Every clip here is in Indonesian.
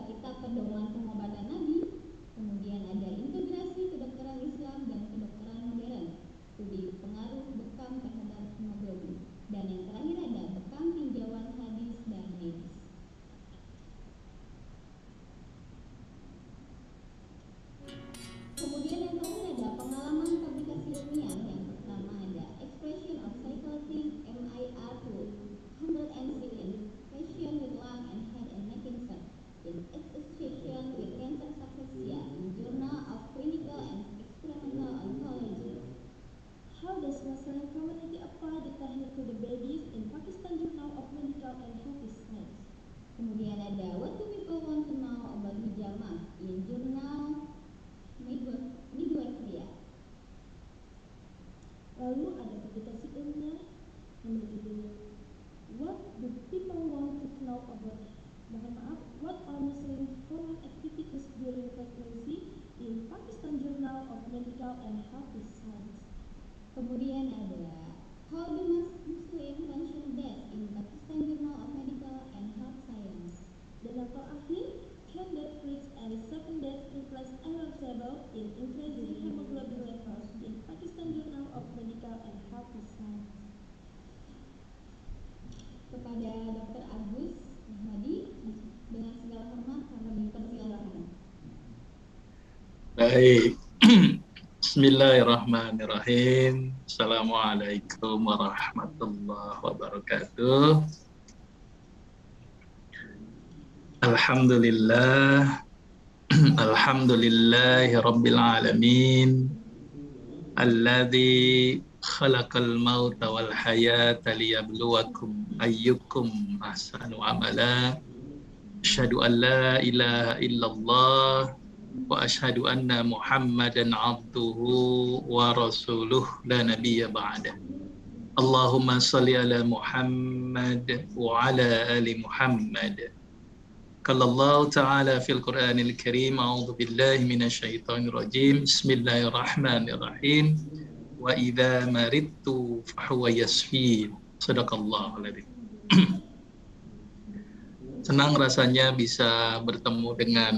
kitab pedoman pengobatan Nabi, kemudian ada integrasi kedokteran Islam dan kedokteran modern, studi pengaruh bekam terhadap hemoglobin, dan yang terakhir ada bekam tinjauan hadis dan medis. Kemudian yang terakhir ada pengalaman publikasi ilmiah. Yang pertama ada expression of cyclotic MIR tool 107 patient with lung and head and neck cancer in association with cancer cachexia in Journal of Clinical and Experimental Oncology. How does Muslim community apply the technique to the babies in Pakistan Journal of Medical and Health Science? Kemudian ada what do people want to know about hijamah in Journal Midwifery. Lalu ada publikasi ilmiah yang berjudul What do people want to know about what are Muslim hormone activities during pregnancy in Pakistan Journal of Medical and Health Science. Kemudian ada how do Muslim mention death in Pakistan Journal of Medical and Health Science. Dan yang terakhir, can death freaks and sudden death implies irreversible in increasing hemoglobin levels in Pakistan Journal of Medical and Health Science. Kepada Dr. Agus Ahmadi, dengan segala hormat kami mempersilakan. Baik. Bismillahirrahmanirrahim. Assalamualaikum warahmatullahi wabarakatuh. Alhamdulillah. Alhamdulillahi rabbil alamin. Alladzi khalaqal mauta wal hayata liyabluwakum ayyukum ahsanu amala. Asyhadu an la ilaha illallah wa asyhadu anna Muhammadan abduhu wa rasuluh la nabiyya ba'da. Allahumma shalli ala Muhammad wa ala ali Muhammad. Qallallahu ta'ala fil Qur'anil Karim, a'udzu billahi minasyaitonir rajim. Bismillahirrahmanirrahim. Wa idza maridtu fa huwa yashfin. Shadaqallahul adzim. Senang rasanya bisa bertemu dengan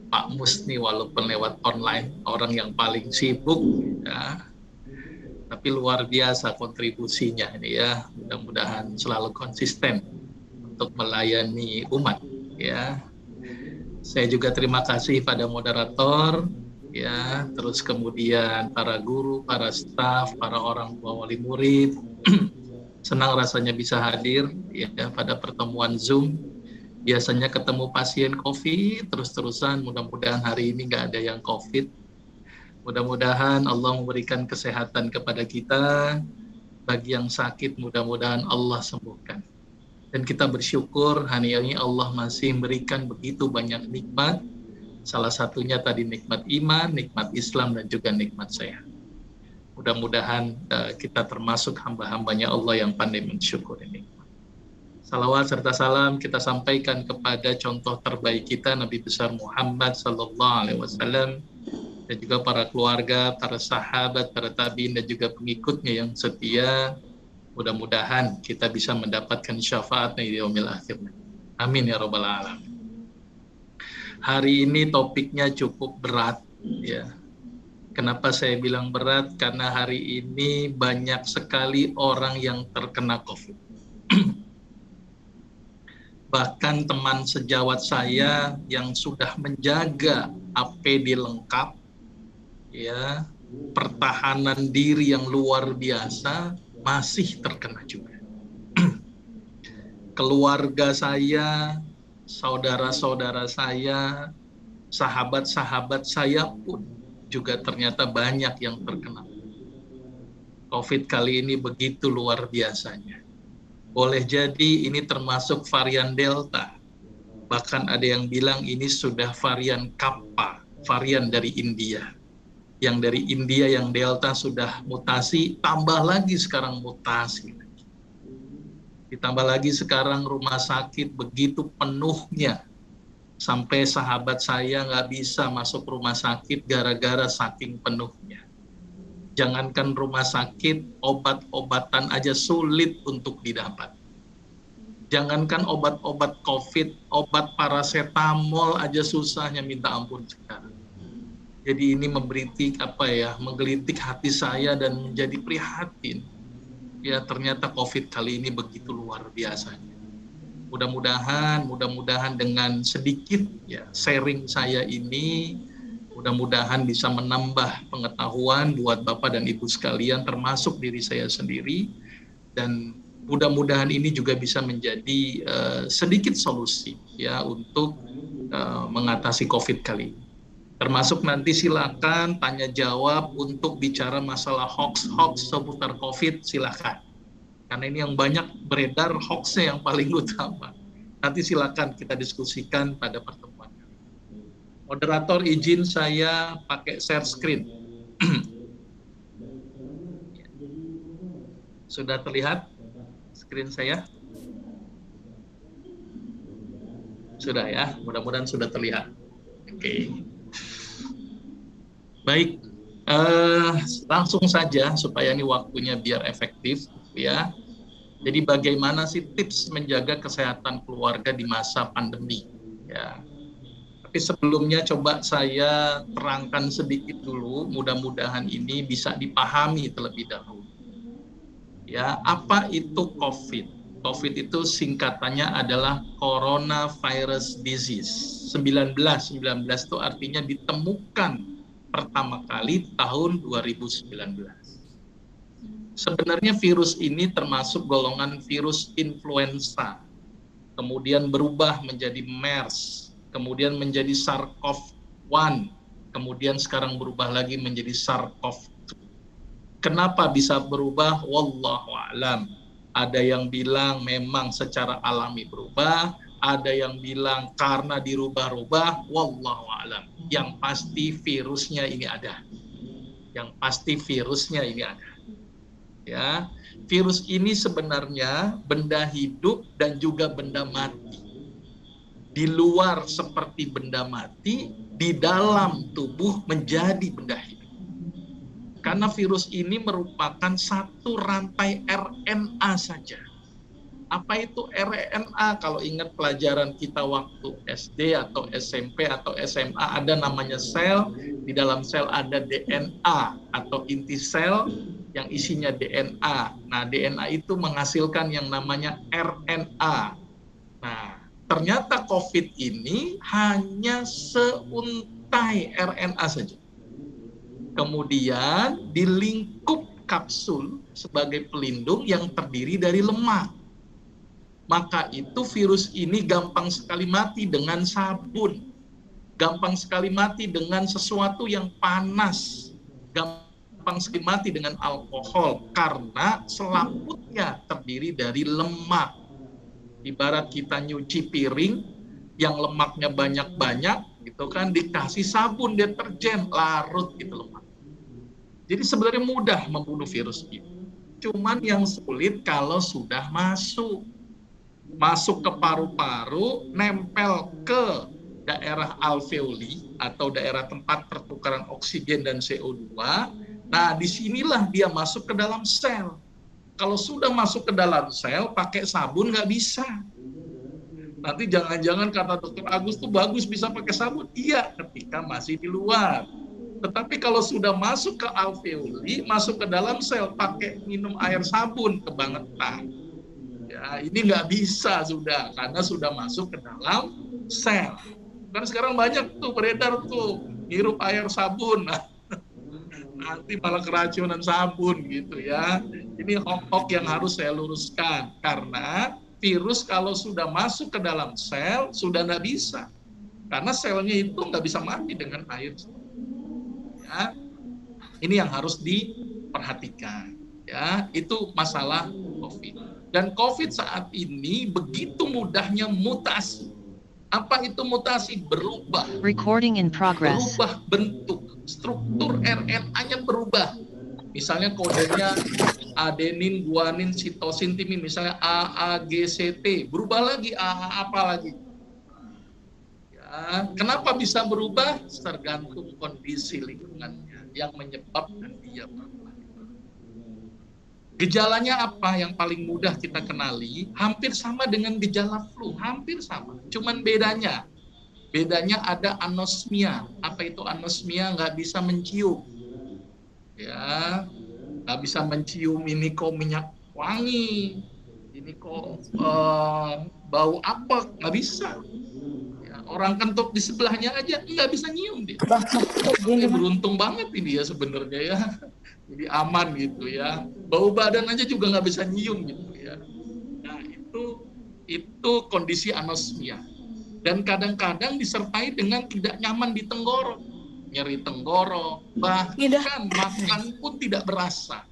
Pak Musni walaupun lewat online, orang yang paling sibuk ya. Tapi luar biasa kontribusinya ini ya. Mudah-mudahan selalu konsisten untuk melayani umat ya. Saya juga terima kasih pada moderator ya, terus kemudian para guru, para staf, para orang tua wali murid. Senang rasanya bisa hadir ya pada pertemuan Zoom. Biasanya ketemu pasien COVID terus-terusan, mudah-mudahan hari ini nggak ada yang COVID. Mudah-mudahan Allah memberikan kesehatan kepada kita. Bagi yang sakit, mudah-mudahan Allah sembuhkan. Dan kita bersyukur hari ini Allah masih memberikan begitu banyak nikmat. Salah satunya tadi nikmat iman, nikmat Islam, dan juga nikmat sehat. Mudah-mudahan kita termasuk hamba-hambanya Allah yang pandai mensyukuri nikmat. Salawat serta salam kita sampaikan kepada contoh terbaik kita, Nabi besar Muhammad sallallahu alaihi wasallam, dan juga para keluarga, para sahabat, para tabi'in, dan juga pengikutnya yang setia. Mudah-mudahan kita bisa mendapatkan syafaatnya di yaumil akhir. Amin ya rabbal alamin. Hari ini topiknya cukup berat ya. Kenapa saya bilang berat? Karena hari ini banyak sekali orang yang terkena COVID. Bahkan teman sejawat saya yang sudah menjaga APD lengkap, ya, pertahanan diri yang luar biasa, masih terkena juga. Keluarga saya, saudara-saudara saya, sahabat-sahabat saya pun juga ternyata banyak yang terkena. COVID kali ini begitu luar biasanya. Boleh jadi ini termasuk varian Delta. Bahkan ada yang bilang ini sudah varian Kappa, varian dari India. Yang dari India yang Delta sudah mutasi, tambah lagi sekarang mutasi. Ditambah lagi sekarang rumah sakit begitu penuhnya. Sampai sahabat saya nggak bisa masuk rumah sakit gara-gara saking penuhnya. Jangankan rumah sakit, obat-obatan aja sulit untuk didapat. Jangankan obat-obat COVID, obat paracetamol aja susahnya minta ampun sekarang. Jadi ini menggelitik hati saya dan menjadi prihatin. Ya ternyata COVID kali ini begitu luar biasa. Mudah-mudahan dengan sedikit ya sharing saya ini, mudah-mudahan bisa menambah pengetahuan buat Bapak dan Ibu sekalian, termasuk diri saya sendiri, dan mudah-mudahan ini juga bisa menjadi sedikit solusi ya untuk mengatasi COVID kali ini. Termasuk nanti silakan tanya jawab untuk bicara masalah hoax seputar COVID, silakan. Karena ini yang banyak beredar hoaxnya yang paling utama. Nanti silakan kita diskusikan pada pertemuan. Moderator izin saya pakai share screen. Sudah terlihat screen saya? Sudah ya, mudah-mudahan sudah terlihat. Oke. Baik, langsung saja supaya ini waktunya biar efektif ya. Jadi bagaimana sih tips menjaga kesehatan keluarga di masa pandemi ya. Tapi sebelumnya coba saya terangkan sedikit dulu, mudah-mudahan ini bisa dipahami terlebih dahulu. Ya, apa itu COVID? COVID itu singkatannya adalah Coronavirus Disease. 19 itu artinya ditemukan pertama kali tahun 2019. Sebenarnya virus ini termasuk golongan virus influenza, kemudian berubah menjadi MERS, kemudian menjadi SARS-CoV-1, kemudian sekarang berubah lagi menjadi SARS-CoV-2. Kenapa bisa berubah? Wallahu a'lam. Ada yang bilang memang secara alami berubah, ada yang bilang karena dirubah-rubah, wallahu a'lam. Yang pasti virusnya ini ada. Ya, virus ini sebenarnya benda hidup dan juga benda mati. Di luar seperti benda mati, di dalam tubuh menjadi benda hidup. Karena virus ini merupakan satu rantai RNA saja. Apa itu RNA? Kalau ingat pelajaran kita waktu SD atau SMP atau SMA, ada namanya sel. Di dalam sel ada DNA atau inti sel yang isinya DNA. Nah, DNA itu menghasilkan yang namanya RNA. Nah, ternyata COVID ini hanya seuntai RNA saja. Kemudian di lingkup kapsul sebagai pelindung yang terdiri dari lemak. Maka itu virus ini gampang sekali mati dengan sabun. Gampang sekali mati dengan sesuatu yang panas. Gampang sekali mati dengan alkohol karena selaputnya terdiri dari lemak. Ibarat kita nyuci piring yang lemaknya banyak-banyak, gitu kan, dikasih sabun deterjen larut gitu lemak. Jadi sebenarnya mudah membunuh virus ini. Cuman yang sulit kalau sudah masuk ke paru-paru, nempel ke daerah alveoli atau daerah tempat pertukaran oksigen dan CO2. Nah, disinilah dia masuk ke dalam sel. Kalau sudah masuk ke dalam sel, pakai sabun nggak bisa. Nanti jangan-jangan kata Dr. Agus tuh bagus bisa pakai sabun. Iya, ketika masih di luar. Tetapi kalau sudah masuk ke alveoli, masuk ke dalam sel, pakai minum air sabun, kebangetan. Ya, ini nggak bisa sudah, karena sudah masuk ke dalam sel. Kan sekarang banyak tuh beredar tuh, hirup air sabun. Nah, nanti malah keracunan sabun gitu ya. Ini hoax yang harus saya luruskan, karena virus kalau sudah masuk ke dalam sel, sudah nggak bisa. Karena selnya itu nggak bisa mati dengan air. Ya, ini yang harus diperhatikan. Ya, itu masalah COVID. Dan COVID saat ini begitu mudahnya mutasi. Apa itu mutasi? Berubah. Recording in progress. Berubah bentuk, struktur RNA-nya berubah. Misalnya kodenya adenin, guanin, sitosin, timin, misalnya AAGCT, berubah lagi AA apa lagi. Ya, kenapa bisa berubah? Tergantung kondisi lingkungannya yang menyebabkan dia berubah. Gejalanya apa yang paling mudah kita kenali? Hampir sama dengan gejala flu, hampir sama. Cuman bedanya ada anosmia. Apa itu anosmia? Nggak bisa mencium. Ya, nggak bisa mencium, ini kok minyak wangi, ini kok bau apa, nggak bisa. Ya, orang kentut di sebelahnya aja nggak bisa nyium dia. Beruntung banget ini ya sebenarnya ya. Jadi aman gitu ya. Bau badan aja juga nggak bisa nyium gitu ya. Nah itu kondisi anosmia. Dan kadang-kadang disertai dengan tidak nyaman di tenggorok, nyeri tenggorok, bahkan makan pun tidak berasa.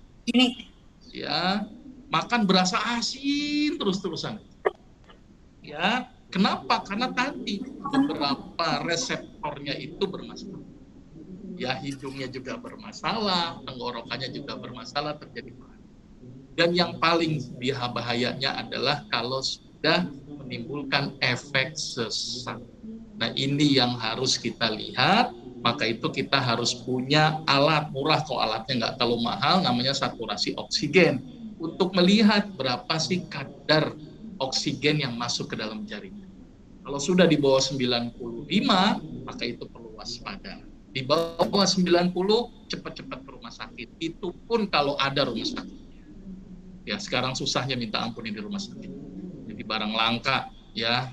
Ya, makan berasa asin terus-terusan. Ya, kenapa? Karena tadi beberapa reseptornya itu bermasalah. Ya, hidungnya juga bermasalah, tenggorokannya juga bermasalah, terjadi panas. Dan yang paling bahayanya adalah kalau sudah menimbulkan efek sesak. Nah, ini yang harus kita lihat. Maka itu kita harus punya alat murah, kok alatnya nggak terlalu mahal, namanya saturasi oksigen, untuk melihat berapa sih kadar oksigen yang masuk ke dalam jaringan. Kalau sudah di bawah 95, maka itu perlu waspada. Di bawah 90, cepat-cepat ke rumah sakit. Itu pun kalau ada rumah sakit. Ya, sekarang susahnya minta ampun di rumah sakit. Jadi barang langka, ya.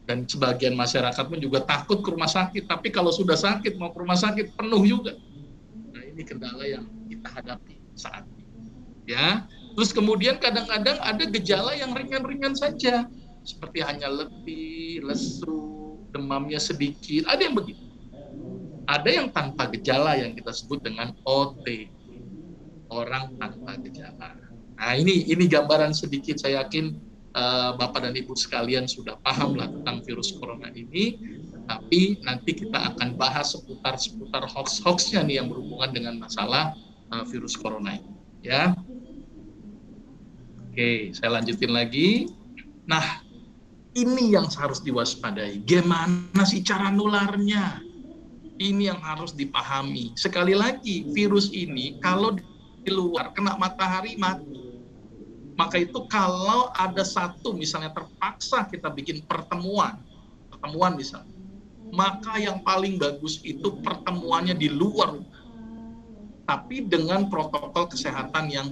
Dan sebagian masyarakat pun juga takut ke rumah sakit. Tapi kalau sudah sakit, mau ke rumah sakit, penuh juga. Nah, ini kendala yang kita hadapi saat ini. Ya. Terus kemudian kadang-kadang ada gejala yang ringan-ringan saja. Seperti hanya letih, lesu, demamnya sedikit. Ada yang begitu. Ada yang tanpa gejala yang kita sebut dengan OTG, orang tanpa gejala. Nah, ini gambaran sedikit, saya yakin Bapak dan Ibu sekalian sudah paham lah tentang virus corona ini, tapi nanti kita akan bahas seputar hoax-hoaxnya nih yang berhubungan dengan masalah virus corona ini. Ya. Oke, saya lanjutin lagi. Nah, ini yang harus diwaspadai. Gimana sih cara nularnya? Ini yang harus dipahami. Sekali lagi, virus ini kalau di luar kena matahari mati. Maka itu kalau ada satu misalnya terpaksa kita bikin pertemuan misalnya, maka yang paling bagus itu pertemuannya di luar rumah. Tapi dengan protokol kesehatan yang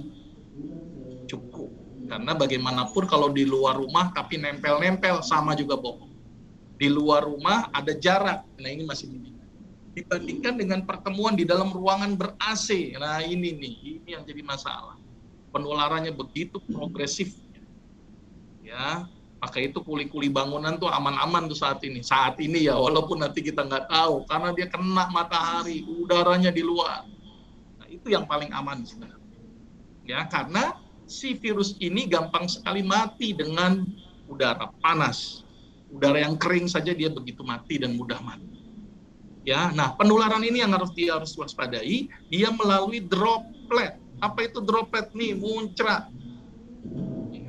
cukup. Karena bagaimanapun kalau di luar rumah tapi nempel-nempel sama juga bohong. Di luar rumah ada jarak. Nah, ini masih mendingan dibandingkan dengan pertemuan di dalam ruangan ber-AC. Nah, ini yang jadi masalah. Penularannya begitu progresif. Ya, maka itu kuli-kuli bangunan tuh aman-aman tuh saat ini ya, walaupun nanti kita nggak tahu karena dia kena matahari, udaranya di luar. Nah, itu yang paling aman sebenarnya. Ya, karena si virus ini gampang sekali mati dengan udara panas. Udara yang kering saja dia begitu mati dan mudah mati. Ya, nah penularan ini yang harus waspadai, dia melalui droplet. Apa itu droplet nih? Muncrat.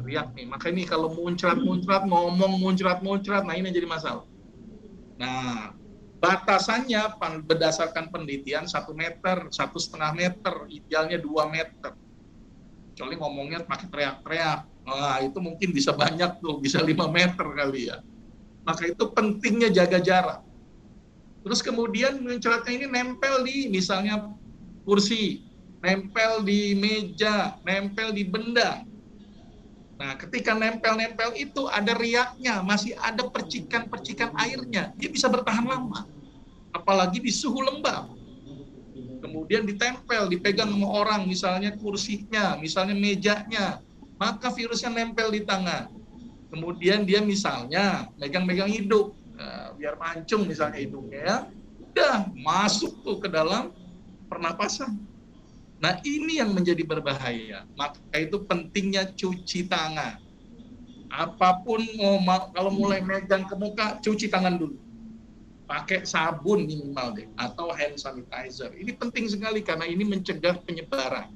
Riak nih. Maka ini kalau muncrat, ngomong muncrat, nah ini jadi masalah. Nah, batasannya berdasarkan penelitian 1 meter, 1,5 meter, idealnya 2 meter. Kecuali ngomongnya pakai teriak-teriak. Nah, itu mungkin bisa banyak tuh, bisa 5 meter kali ya. Maka itu pentingnya jaga jarak. Terus kemudian muncratnya ini nempel di misalnya kursi, nempel di meja, nempel di benda. Nah, ketika nempel-nempel itu ada riaknya, masih ada percikan-percikan airnya, dia bisa bertahan lama. Apalagi di suhu lembab. Kemudian ditempel, dipegang sama orang, misalnya kursinya, misalnya mejanya, maka virusnya nempel di tangan. Kemudian dia misalnya megang-megang hidung, biar mancung misalnya hidungnya ya, udah masuk tuh ke dalam pernapasan. Nah, ini yang menjadi berbahaya. Maka itu pentingnya cuci tangan. Apapun kalau mulai megang ke muka, cuci tangan dulu. Pakai sabun minimal deh, atau hand sanitizer. Ini penting sekali karena ini mencegah penyebaran.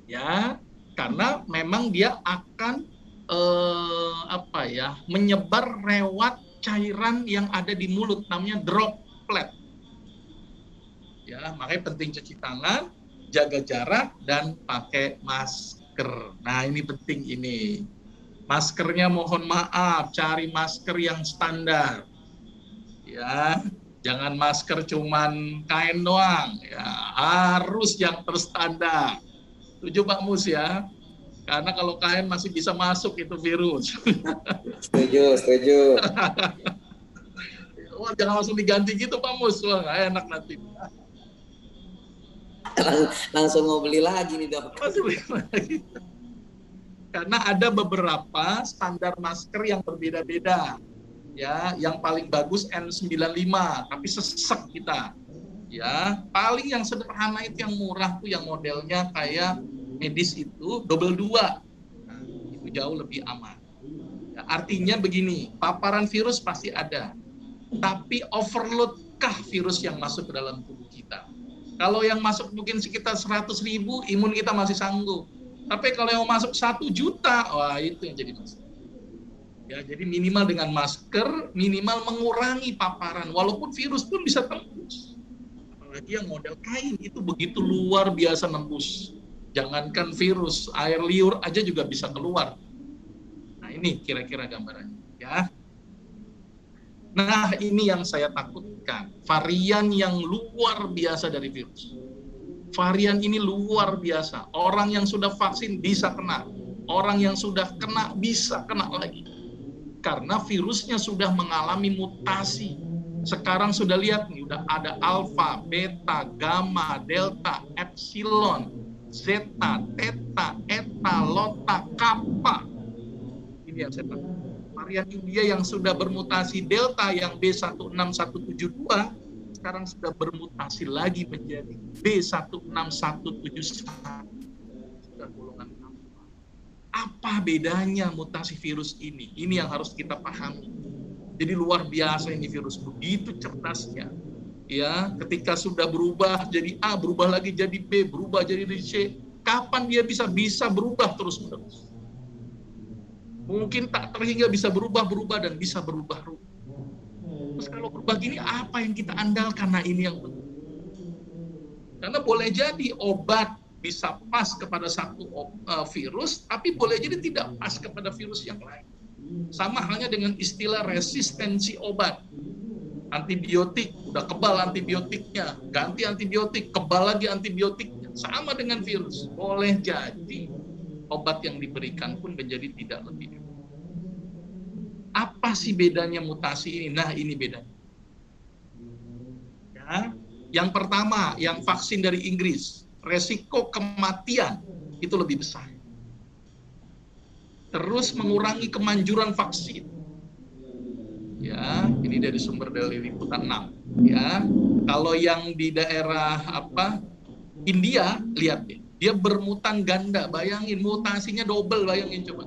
Ya, karena memang dia akan menyebar lewat cairan yang ada di mulut, namanya droplet. Ya, makanya penting cuci tangan, jaga jarak, dan pakai masker. masker. Nah, ini penting ini. Maskernya mohon maaf, cari masker yang standar. Ya, jangan masker cuman kain doang, ya, harus yang terstandar. Setuju Pak Mus ya? Karena kalau kain masih bisa masuk itu virus. Setuju. Wah, jangan langsung diganti gitu Pak Mus, wah nggak enak nanti. Langsung mau beli lagi nih Dok. Masih beli lagi. Karena ada beberapa standar masker yang berbeda-beda. Ya, yang paling bagus N95, tapi sesek kita. Ya, paling yang sederhana itu yang murah tuh yang modelnya kayak medis itu double 2. Nah, itu jauh lebih aman. Ya, artinya begini, paparan virus pasti ada. Tapi overload-kah virus yang masuk ke dalam tubuh kita? Kalau yang masuk mungkin sekitar 100.000, imun kita masih sanggup. Tapi kalau yang masuk 1 juta, wah itu yang jadi masalah. Ya, jadi minimal dengan masker, minimal mengurangi paparan. Walaupun virus pun bisa tembus. Apalagi yang model kain, itu begitu luar biasa nembus. Jangankan virus, air liur aja juga bisa keluar. Nah ini kira-kira gambarannya. Ya. Nah ini yang saya takutkan. Varian yang luar biasa dari virus. Varian ini luar biasa. Orang yang sudah vaksin bisa kena. Orang yang sudah kena bisa kena lagi. Karena virusnya sudah mengalami mutasi. Sekarang sudah lihat nih, udah ada alfa, beta, gamma, delta, epsilon, zeta, theta, eta, lota, kappa. Ini yang saya tahu. Varian India yang sudah bermutasi delta yang B16172 sekarang sudah bermutasi lagi menjadi B16171. Sudah golongan alfa. Apa bedanya mutasi virus ini? Ini yang harus kita pahami. Jadi luar biasa ini virus, begitu cerdasnya. Ya, ketika sudah berubah jadi A, berubah lagi jadi B, berubah jadi C. Kapan dia bisa berubah terus-menerus? Mungkin tak terhingga bisa berubah dan bisa berubah-ubah. Terus kalau berubah gini, apa yang kita andalkan? Nah ini yang penting. Karena boleh jadi obat bisa pas kepada satu virus, tapi boleh jadi tidak pas kepada virus yang lain. Sama halnya dengan istilah resistensi obat. Antibiotik, udah kebal antibiotiknya, ganti antibiotik, kebal lagi antibiotiknya. Sama dengan virus. Boleh jadi obat yang diberikan pun menjadi tidak lebih. Apa sih bedanya mutasi ini? Nah, ini bedanya. Ya, yang pertama, yang vaksin dari Inggris, resiko kematian itu lebih besar. Terus mengurangi kemanjuran vaksin. Ya, ini dari sumber dari liputan 6. Ya, kalau yang di daerah India, lihat deh, dia bermutan ganda. Bayangin mutasinya double, bayangin coba.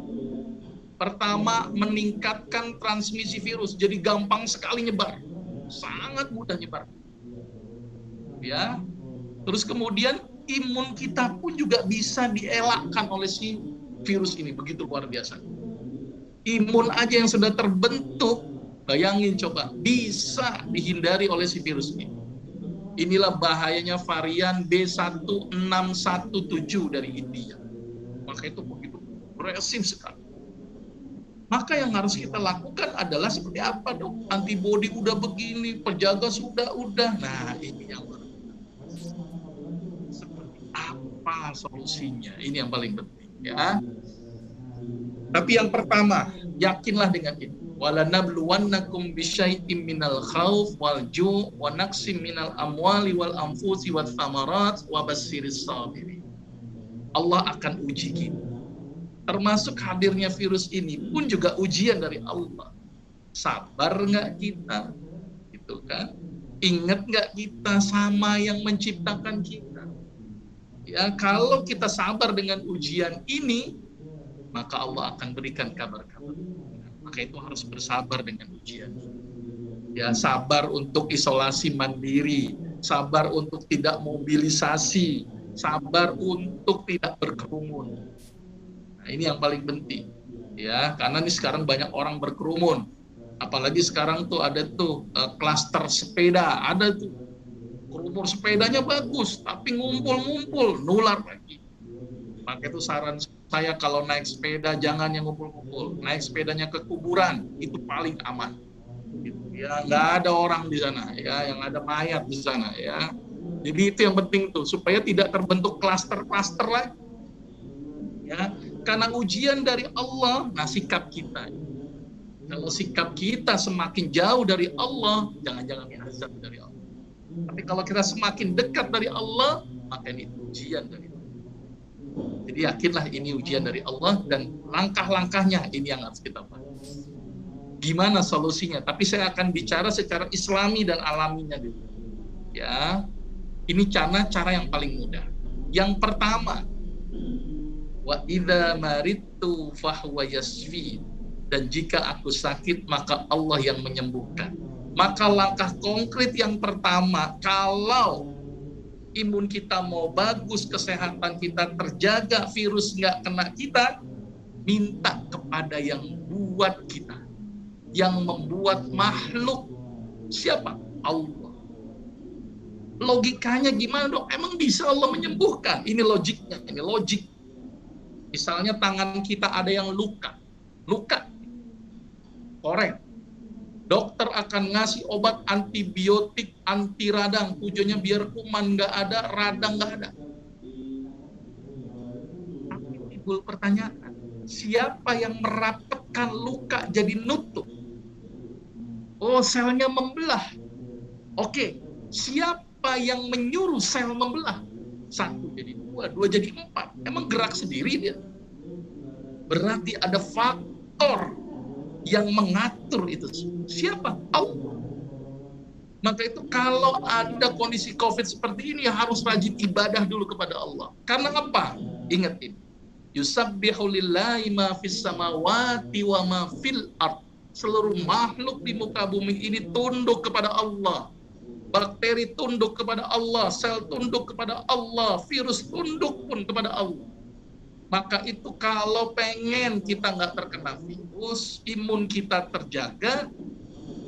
Pertama, meningkatkan transmisi virus, jadi gampang sekali nyebar, sangat mudah nyebar. Ya, terus kemudian imun kita pun juga bisa dielakkan oleh si virus ini, begitu luar biasa. Imun aja yang sudah terbentuk, bayangin coba, bisa dihindari oleh si virus ini. Inilah bahayanya varian B1617 dari India. Maka itu begitu agresif sekali. Maka yang harus kita lakukan adalah seperti apa dong? Antibodi udah begini, penjaga sudah. Nah ini yang seperti apa solusinya? Ini yang paling penting ya. Tapi yang pertama, yakinlah dengan ini. Walanabluwannakum bisyai'im minal khauf wal ju' wa naqsim minal amwali wal anfusi wat thamarat wa bassiris sabirin. Allah akan uji kita. Termasuk hadirnya virus ini pun juga ujian dari Allah. Sabar nggak kita? Gitu kan? Ingat nggak kita sama yang menciptakan kita? Ya, kalau kita sabar dengan ujian ini, maka Allah akan berikan kabar-kabar. Maka itu harus bersabar dengan ujian. Ya, sabar untuk isolasi mandiri, sabar untuk tidak mobilisasi, sabar untuk tidak berkerumun. Nah, ini yang paling penting. Ya, karena ini sekarang banyak orang berkerumun. Apalagi sekarang tuh ada tuh klaster sepeda, ada tuh. Kerumun sepedanya bagus, tapi ngumpul-ngumpul, nular lagi. Maka itu saran saya kalau naik sepeda jangan yang ngumpul-ngumpul. Naik sepedanya ke kuburan, itu paling aman. Gitu, ya, nggak ada orang di sana, ya, yang ada mayat di sana, ya. Jadi itu yang penting tuh, supaya tidak terbentuk klaster-klaster lagi. Ya, karena ujian dari Allah, nah sikap kita. Kalau sikap kita semakin jauh dari Allah, jangan-jangan azab dari Allah. Tapi kalau kita semakin dekat dari Allah, maka ini ujian dari Allah. Jadi yakinlah ini ujian dari Allah dan langkah-langkahnya ini yang harus kita bahas. Gimana solusinya? Tapi saya akan bicara secara Islami dan alaminya dulu. Ya, ini cara yang paling mudah. Yang pertama, wa idza maridtu fahuwa yashfi. Dan jika aku sakit, maka Allah yang menyembuhkan. Maka langkah konkret yang pertama, kalau imun kita mau bagus, kesehatan kita terjaga, virus nggak kena kita, minta kepada yang buat kita, yang membuat makhluk. Siapa? Allah. Logikanya gimana dong? Emang bisa Allah menyembuhkan? Ini logiknya, ini logik. Misalnya tangan kita ada yang luka, korek. Dokter akan ngasih obat antibiotik, anti radang. Tujuannya biar kuman nggak ada, radang nggak ada. Tapi timbul pertanyaan, siapa yang merapatkan luka jadi nutup? Oh, selnya membelah. Oke, siapa yang menyuruh sel membelah? 1 jadi 2, 2 jadi 4. Emang gerak sendiri dia? Berarti ada faktor yang mengatur itu. Siapa? Allah. Maka itu kalau ada kondisi COVID seperti ini harus rajin ibadah dulu kepada Allah. Karena apa? Ingat ini. Yusabbihu lillahi ma fis samawati wa ma fil ard. Seluruh makhluk di muka bumi ini tunduk kepada Allah. Bakteri tunduk kepada Allah, sel tunduk kepada Allah, virus tunduk pun kepada Allah. Maka itu kalau pengen kita nggak terkena virus, imun kita terjaga,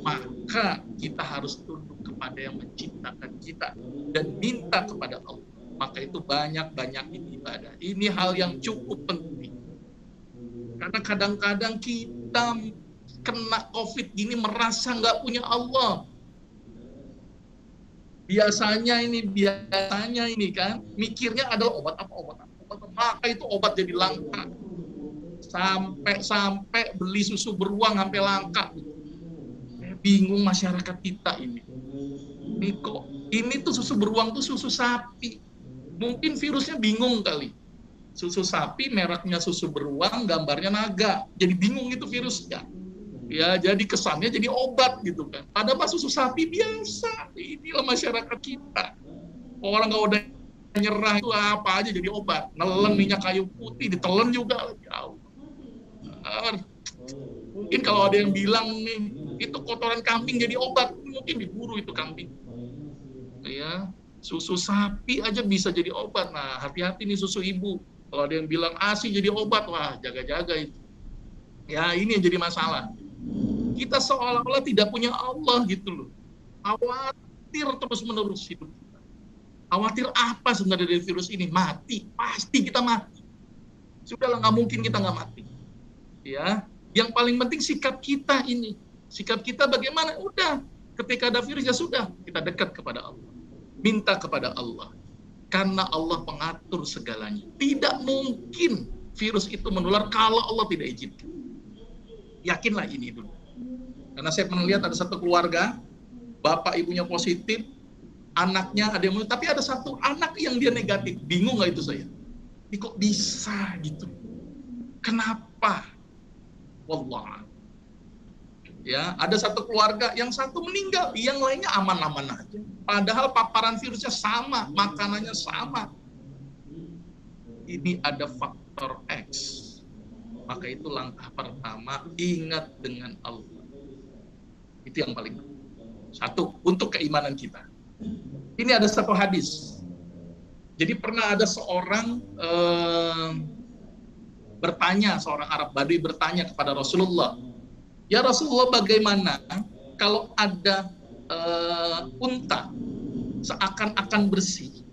maka kita harus tunduk kepada yang menciptakan kita dan minta kepada Allah. Maka itu banyak-banyakin ibadah. Ini hal yang cukup penting. Karena kadang-kadang kita kena COVID gini merasa nggak punya Allah. Biasanya ini kan, mikirnya adalah obat apa. Maka itu obat jadi langka. Sampai beli susu beruang sampai langka. Bingung masyarakat kita ini. Ini tuh susu beruang tuh susu sapi. Mungkin virusnya bingung kali. Susu sapi mereknya susu beruang, gambarnya naga. Jadi bingung itu virusnya. Ya, jadi kesannya jadi obat gitu kan. Padahal susu sapi biasa. Inilah masyarakat kita. Orang kalau udah nyerah itu apa aja jadi obat. Nelen minyak kayu putih ditelen juga lagi. Mungkin kalau ada yang bilang nih itu kotoran kambing jadi obat, mungkin diburu itu kambing. Ya, susu sapi aja bisa jadi obat. Nah, hati-hati nih susu ibu. Kalau ada yang bilang ASI jadi obat, wah jaga-jaga itu. Ya, ini yang jadi masalah. Kita seolah-olah tidak punya Allah gitu loh. Khawatir terus-menerus hidup kita. Khawatir apa sebenarnya dari virus ini? Mati. Pasti kita mati. Sudahlah, nggak mungkin kita nggak mati. Ya, yang paling penting sikap kita ini. Sikap kita bagaimana? Udah, ketika ada virus ya sudah, kita dekat kepada Allah. Minta kepada Allah. Karena Allah pengatur segalanya. Tidak mungkin virus itu menular kalau Allah tidak izinkan. Yakinlah ini dulu. Karena saya pernah lihat ada satu keluarga, bapak ibunya positif, anaknya ada yang, tapi ada satu anak yang dia negatif. Bingung nggak itu saya? Ini kok bisa gitu? Kenapa? Wallah. Ya, ada satu keluarga yang satu meninggal, yang lainnya aman-aman aja. Padahal paparan virusnya sama, makanannya sama. Ini ada faktor X. Maka itu langkah pertama, ingat dengan Allah. Itu yang paling penting. Satu, untuk keimanan kita. Ini ada satu hadis. Jadi pernah ada seorang seorang Arab Badui bertanya kepada Rasulullah, ya Rasulullah, bagaimana kalau ada unta seakan-akan bersih,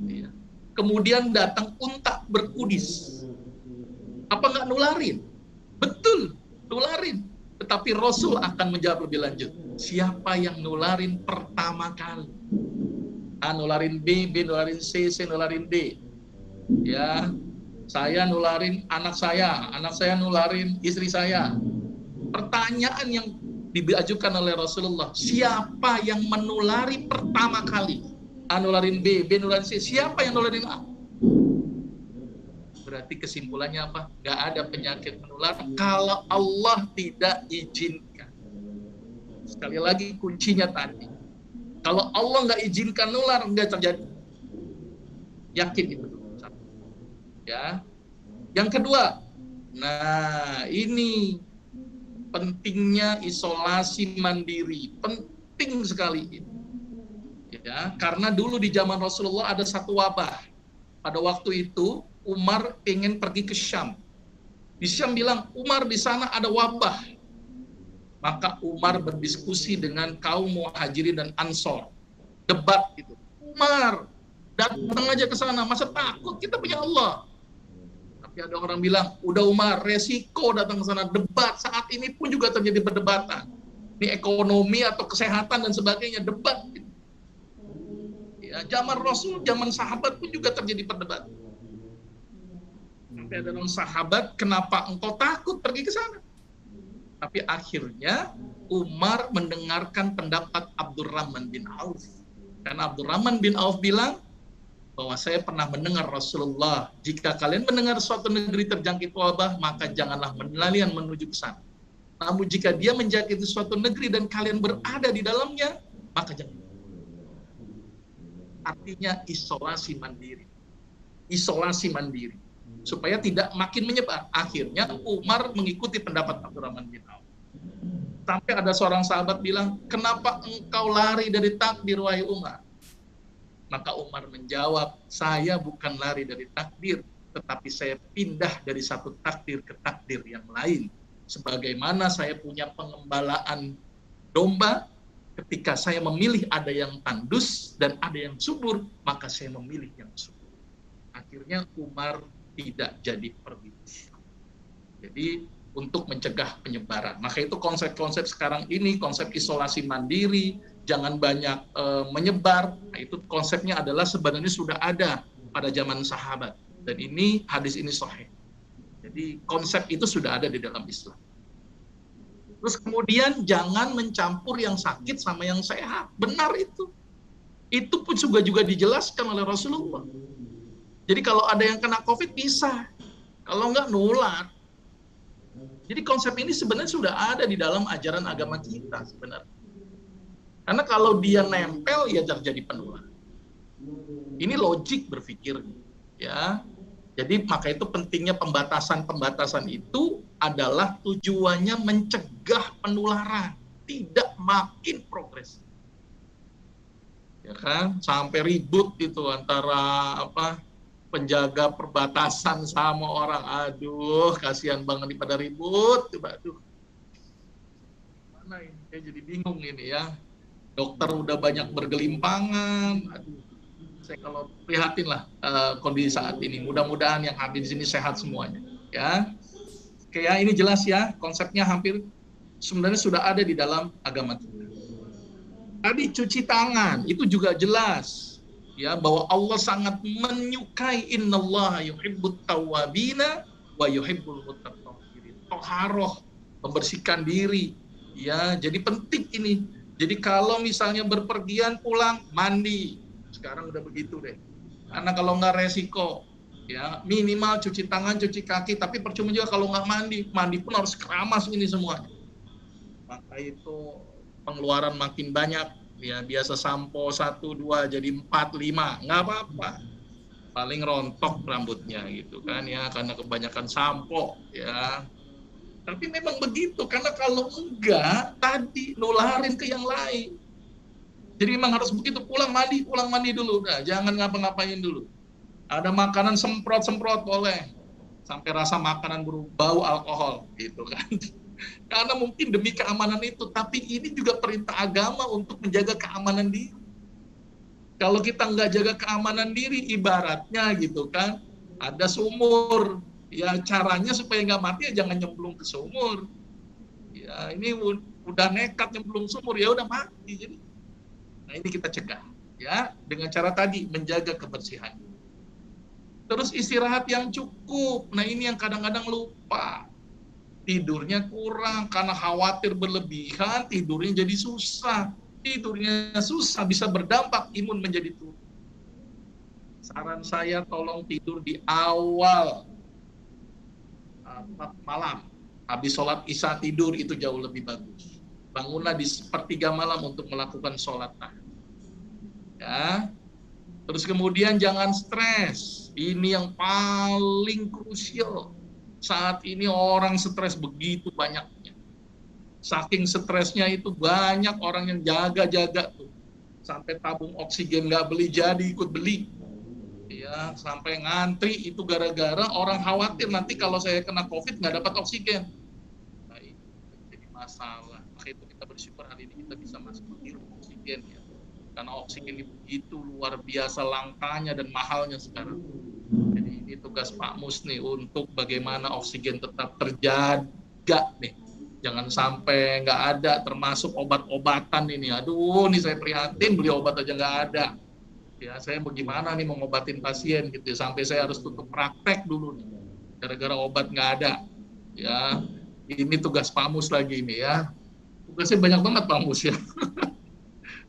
ya. Kemudian datang unta berkudis. Apa nggak nularin? Betul, nularin. Tetapi Rasul akan menjawab lebih lanjut. Siapa yang nularin pertama kali? A nularin B, B nularin C, C nularin D. Ya, saya nularin anak saya nularin istri saya. Pertanyaan yang diajukan oleh Rasulullah, siapa yang menulari pertama kali? A nularin B, B nularin C, siapa yang nularin A? Berarti kesimpulannya apa? Gak ada penyakit menular kalau Allah tidak izinkan. Sekali lagi kuncinya tadi. Kalau Allah nggak izinkan nular, nggak terjadi. Yakin itu. Ya. Yang kedua, nah ini pentingnya isolasi mandiri, penting sekali ini. Ya, karena dulu di zaman Rasulullah ada satu wabah. Pada waktu itu Umar ingin pergi ke Syam. Di Syam bilang, Umar di sana ada wabah. Maka Umar berdiskusi dengan kaum Muhajirin dan Ansor. Debat gitu. Umar, datang aja ke sana, masa takut, kita punya Allah. Tapi ada orang bilang, udah Umar, resiko datang ke sana, debat. Saat ini pun juga terjadi perdebatan. Ini ekonomi atau kesehatan dan sebagainya, debat. Ya, zaman Rasul, zaman sahabat pun juga terjadi perdebatan. Sampai ada orang sahabat, kenapa engkau takut pergi ke sana? Tapi akhirnya Umar mendengarkan pendapat Abdurrahman bin Auf. Karena Abdurrahman bin Auf bilang, bahwa saya pernah mendengar Rasulullah, jika kalian mendengar suatu negeri terjangkit wabah, maka janganlah kalian menuju ke sana. Namun jika dia menjangkiti suatu negeri dan kalian berada di dalamnya, maka jangan. Artinya isolasi mandiri. Isolasi mandiri. Supaya tidak makin menyebar. Akhirnya Umar mengikuti pendapat Abdurrahman bin Auf. Sampai ada seorang sahabat bilang, kenapa engkau lari dari takdir, wahai Umar? Maka Umar menjawab, saya bukan lari dari takdir, tetapi saya pindah dari satu takdir ke takdir yang lain. Sebagaimana saya punya pengembalaan domba, ketika saya memilih ada yang tandus dan ada yang subur, maka saya memilih yang subur. Akhirnya Umar tidak jadi pergi. Jadi untuk mencegah penyebaran. Maka itu konsep-konsep sekarang ini, konsep isolasi mandiri, jangan banyak menyebar. Nah, itu konsepnya adalah sebenarnya sudah ada pada zaman sahabat. Dan ini hadis ini sahih. Jadi konsep itu sudah ada di dalam Islam. Terus kemudian jangan mencampur yang sakit sama yang sehat. Benar itu. Itu pun juga dijelaskan oleh Rasulullah. Jadi kalau ada yang kena COVID bisa. Kalau enggak nular. Jadi konsep ini sebenarnya sudah ada di dalam ajaran agama kita sebenarnya. Karena kalau dia nempel, ya terjadi penularan. Ini logik berpikir, ya. Jadi maka itu pentingnya pembatasan itu adalah tujuannya mencegah penularan, tidak makin progres. Ya kan, sampai ribut itu antara penjaga perbatasan sama orang, aduh, kasihan banget pada ribut, coba aduh. Mana ini? Saya jadi bingung ini ya. Dokter udah banyak bergelimpangan. Aduh, saya kalau prihatin lah kondisi saat ini. Mudah-mudahan yang hadir di sini sehat semuanya. Ya, oke ya, ini jelas ya konsepnya hampir sebenarnya sudah ada di dalam agama kita. Tadi cuci tangan itu juga jelas ya bahwa Allah sangat menyukai innallaha yuhibbut tawwabina wa yuhibbul mutatahhirin. Thaharah, membersihkan diri. Ya, jadi penting ini. Jadi kalau misalnya berpergian pulang mandi, sekarang udah begitu deh. Karena kalau nggak resiko, ya minimal cuci tangan, cuci kaki. Tapi percuma juga kalau nggak mandi pun harus keramas ini semuanya. Maka itu pengeluaran makin banyak. Ya biasa sampo 1, 2 jadi 4, 5, nggak apa-apa. Paling rontok rambutnya gitu kan ya, karena kebanyakan sampo ya. Tapi memang begitu, karena kalau enggak, tadi nularin ke yang lain. Jadi memang harus begitu, pulang mandi dulu. Nah, jangan ngapa-ngapain dulu. Ada makanan semprot boleh. Sampai rasa makanan berbau alkohol, gitu kan. Karena mungkin demi keamanan itu, tapi ini juga perintah agama untuk menjaga keamanan diri. Kalau kita nggak jaga keamanan diri, ibaratnya gitu kan, ada sumur, Ya caranya supaya nggak mati ya jangan nyemplung ke sumur. Ya ini udah nekat nyemplung sumur ya udah mati. Jadi, nah ini kita cegah ya dengan cara tadi menjaga kebersihan. Terus istirahat yang cukup. Nah ini yang kadang-kadang lupa. Tidurnya kurang karena khawatir berlebihan, tidurnya jadi susah. Tidurnya susah bisa berdampak imun menjadi turun. Saran saya tolong tidur di awal malam. Habis sholat isya tidur itu jauh lebih bagus. Bangunlah di sepertiga malam untuk melakukan sholat tahajud. Ya. Terus kemudian jangan stres. Ini yang paling krusial. Saat ini orang stres begitu banyaknya. Saking stresnya itu banyak orang yang jaga-jaga tuh. Sampai tabung oksigen nggak beli jadi ikut beli. Ya, sampai ngantri itu gara-gara orang khawatir nanti kalau saya kena COVID nggak dapat oksigen. Nah, itu jadi masalah. Maka itu kita bersyukur hari ini kita bisa masuk menghirup oksigen ya. Karena oksigen ini begitu luar biasa langkanya dan mahalnya sekarang. Jadi ini tugas Pak Mus nih untuk bagaimana oksigen tetap terjaga nih. Jangan sampai nggak ada, termasuk obat-obatan ini. Aduh, nih saya prihatin beli obat aja nggak ada. Ya saya bagaimana nih mengobatin pasien gitu. Sampai saya harus tutup praktek dulu nih. Gara-gara obat nggak ada. Ya, ini tugas Pak Mus lagi nih ya. Tugasnya banyak banget Pak Mus ya.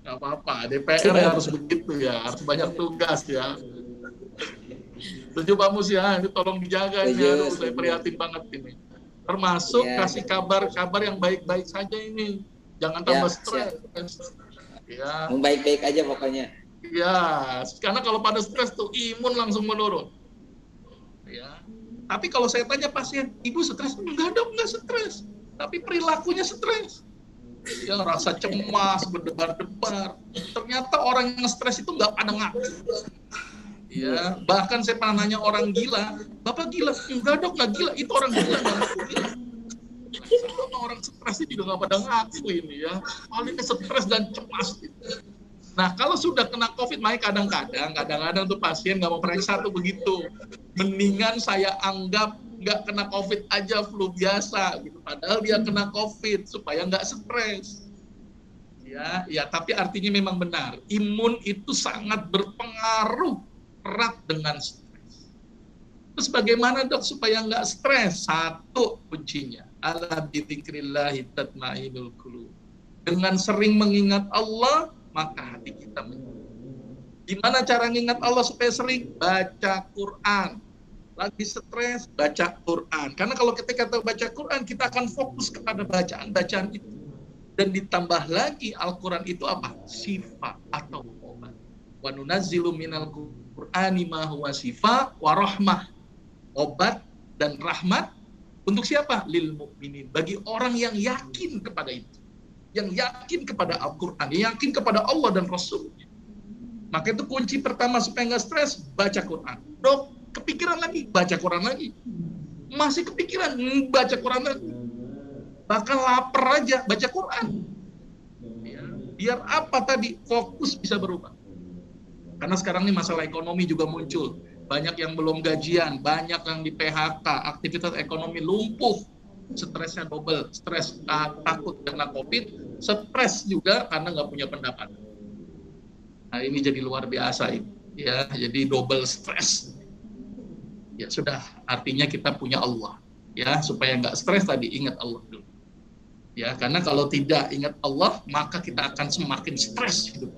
Nggak apa-apa, DPR harus begitu ya, harus banyak tugas ya. Setuju Pak Mus ya, ini tolong dijaga ini, aduh saya prihatin banget ini. Termasuk kasih kabar-kabar yang baik-baik saja ini, jangan tambah stres. Ya. Baik-baik aja pokoknya. Ya, karena kalau pada stres tuh imun langsung menurun. Ya. Tapi kalau saya tanya pasien, ibu stres? Enggak dong, enggak stres. Tapi perilakunya stres. Ya rasa cemas, berdebar-debar. Ternyata orang yang stres itu nggak pada ngaku. Ya, bahkan saya pernah nanya orang gila, Bapak gila? Enggak dok, nggak gila. Itu orang gila nggak ngaku gila. Sama orang stres itu juga nggak pada ngaku ini ya. Paling stres dan cemas. Nah kalau sudah kena COVID, makanya kadang-kadang tuh pasien nggak mau periksa tuh begitu. Mendingan saya anggap nggak kena COVID aja, flu biasa gitu. Padahal dia kena COVID supaya nggak stres. Ya, tapi artinya memang benar. Imun itu sangat berpengaruh erat dengan stres. Terus bagaimana dok supaya nggak stres? Satu kuncinya, ala bidzikrillahi tatma'innul qulub. Dengan sering mengingat Allah, maka hati kita menyenang. Gimana cara mengingat Allah supaya sering? Baca Quran. Lagi stres, baca Quran. Karena kalau ketika kita baca Quran, kita akan fokus kepada bacaan-bacaan itu. Dan ditambah lagi, Al-Quran itu apa? Syifa atau obat. Wa nunazzilu minal Qur'ani ma huwa syifa wa rahmah. Obat dan rahmat untuk siapa? Lil mu'minin. Bagi orang yang yakin kepada itu. Yang yakin kepada Al-Quran, yang yakin kepada Allah dan Rasulnya. Maka itu kunci pertama supaya nggak stres, baca Quran. Dok, kepikiran lagi, baca Quran lagi. Masih kepikiran, baca Quran lagi. Bahkan lapar aja, baca Quran. Ya, biar apa tadi? Fokus bisa berubah. Karena sekarang ini masalah ekonomi juga muncul. Banyak yang belum gajian, banyak yang di PHK, aktivitas ekonomi lumpuh. Stresnya double, stres takut kena COVID, stres juga karena nggak punya pendapatan. Nah ini jadi luar biasa ini. Ya, jadi double stres. Ya sudah, artinya kita punya Allah. Ya, supaya nggak stres tadi ingat Allah dulu. Ya, karena kalau tidak ingat Allah, maka kita akan semakin stres hidup.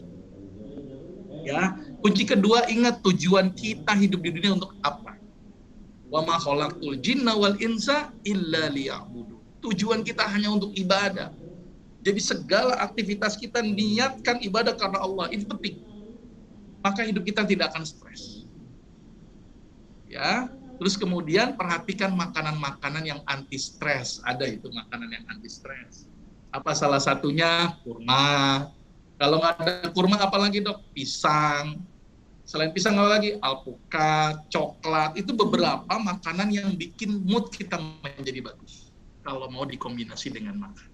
Ya, kunci kedua ingat tujuan kita hidup di dunia untuk apa? Wa ma khalaqtul jinna wal insa illa liya'budun. Tujuan kita hanya untuk ibadah. Jadi segala aktivitas kita niatkan ibadah karena Allah, itu penting. Maka hidup kita tidak akan stres. Ya, terus kemudian perhatikan makanan-makanan yang anti stres. Ada itu makanan yang anti stres. Apa salah satunya? Kurma. Kalau nggak ada kurma apalagi dok? Pisang. Selain pisang apa lagi? Alpukat, coklat. Itu beberapa makanan yang bikin mood kita menjadi bagus. Kalau mau dikombinasi dengan makan.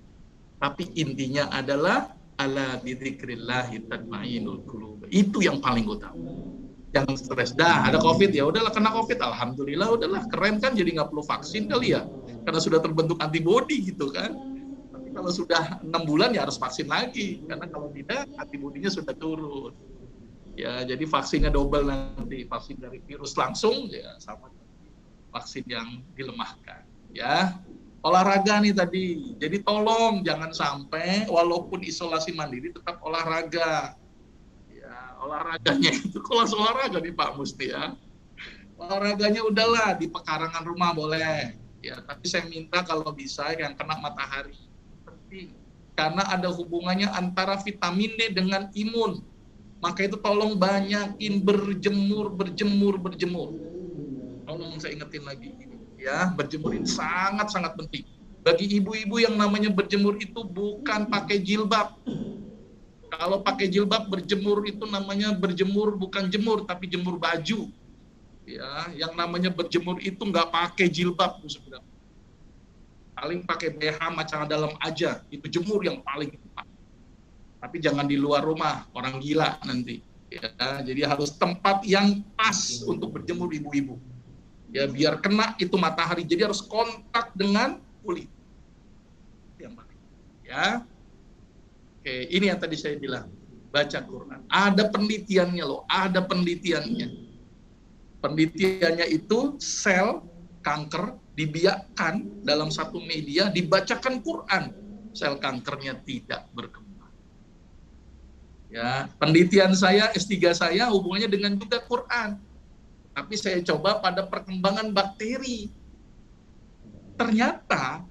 Tapi intinya adalah ala bidzikrillahi tatma'innul qulub. Itu yang paling utama. Jangan stres. Dah, ada COVID ya udahlah, kena COVID, alhamdulillah, udahlah, keren kan, jadi nggak perlu vaksin kali ya, karena sudah terbentuk antibodi gitu kan. Tapi kalau sudah 6 bulan ya harus vaksin lagi, karena kalau tidak antibodinya sudah turun. Ya, jadi vaksinnya double nanti, vaksin dari virus langsung ya sama vaksin yang dilemahkan. Ya, olahraga nih tadi. Jadi tolong jangan sampai walaupun isolasi mandiri tetap olahraga. Olahraganya itu kelas olahraga nih Pak Musti ya. Olahraganya udahlah di pekarangan rumah boleh. Ya, tapi saya minta kalau bisa yang kena matahari. Penting. Karena ada hubungannya antara vitamin D dengan imun. Maka itu tolong banyakin berjemur. Tolong saya ingetin lagi ya, berjemur ini sangat-sangat penting. Bagi ibu-ibu yang namanya berjemur itu bukan pakai jilbab. Kalau pakai jilbab berjemur itu namanya berjemur bukan jemur tapi jemur baju. Ya, yang namanya berjemur itu nggak pakai jilbab sebenarnya. Paling pakai BH macam dalam aja, itu jemur yang paling tepat. Tapi jangan di luar rumah, orang gila nanti. Ya, jadi harus tempat yang pas untuk berjemur ibu-ibu. Ya, biar kena itu matahari. Jadi harus kontak dengan kulit. Yang paling. Ya. Oke, ini yang tadi saya bilang, baca Quran. Ada penelitiannya loh, ada penelitiannya. Penelitiannya itu sel kanker dibiarkan dalam satu media, dibacakan Quran, sel kankernya tidak berkembang. Ya, penelitian saya, S3 saya hubungannya dengan juga Quran. Tapi saya coba pada perkembangan bakteri. Ternyata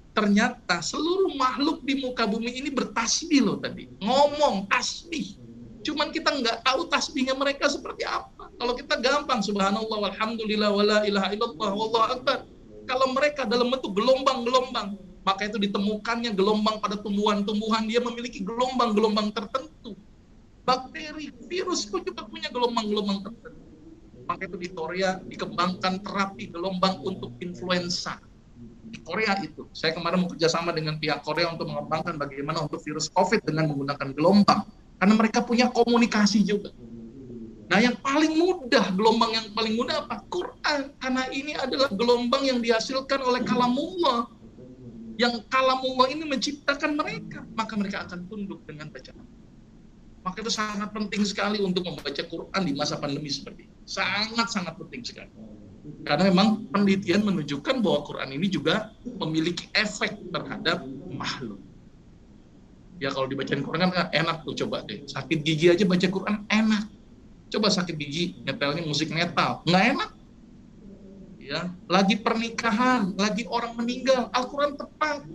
seluruh makhluk di muka bumi ini bertasbih loh tadi. Ngomong tasbih. Cuman kita nggak tahu tasbihnya mereka seperti apa. Kalau kita gampang, subhanallah, walhamdulillah, wala ilaha illallah, wallahu akbar. Kalau mereka dalam bentuk gelombang-gelombang, maka itu ditemukannya gelombang pada tumbuhan-tumbuhan, dia memiliki gelombang-gelombang tertentu. Bakteri, virus pun juga punya gelombang-gelombang tertentu. Maka itu di Korea dikembangkan terapi gelombang untuk influenza. Di Korea itu, saya kemarin bekerja sama dengan pihak Korea untuk mengembangkan bagaimana untuk virus COVID dengan menggunakan gelombang, karena mereka punya komunikasi juga. Nah, yang paling mudah, gelombang yang paling mudah apa? Quran, karena ini adalah gelombang yang dihasilkan oleh kalamullah, yang kalamullah ini menciptakan mereka, maka mereka akan tunduk dengan bacaan. Maka itu sangat penting sekali untuk membaca Quran di masa pandemi seperti ini. Sangat-sangat penting sekali. Karena memang penelitian menunjukkan bahwa Quran ini juga memiliki efek terhadap makhluk. Ya kalau dibacain Quran kan enak tuh, coba deh. Sakit gigi aja baca Quran enak. Coba sakit gigi, nyetelnya musik metal, nggak enak. Ya, lagi pernikahan, lagi orang meninggal, Al-Quran tepat.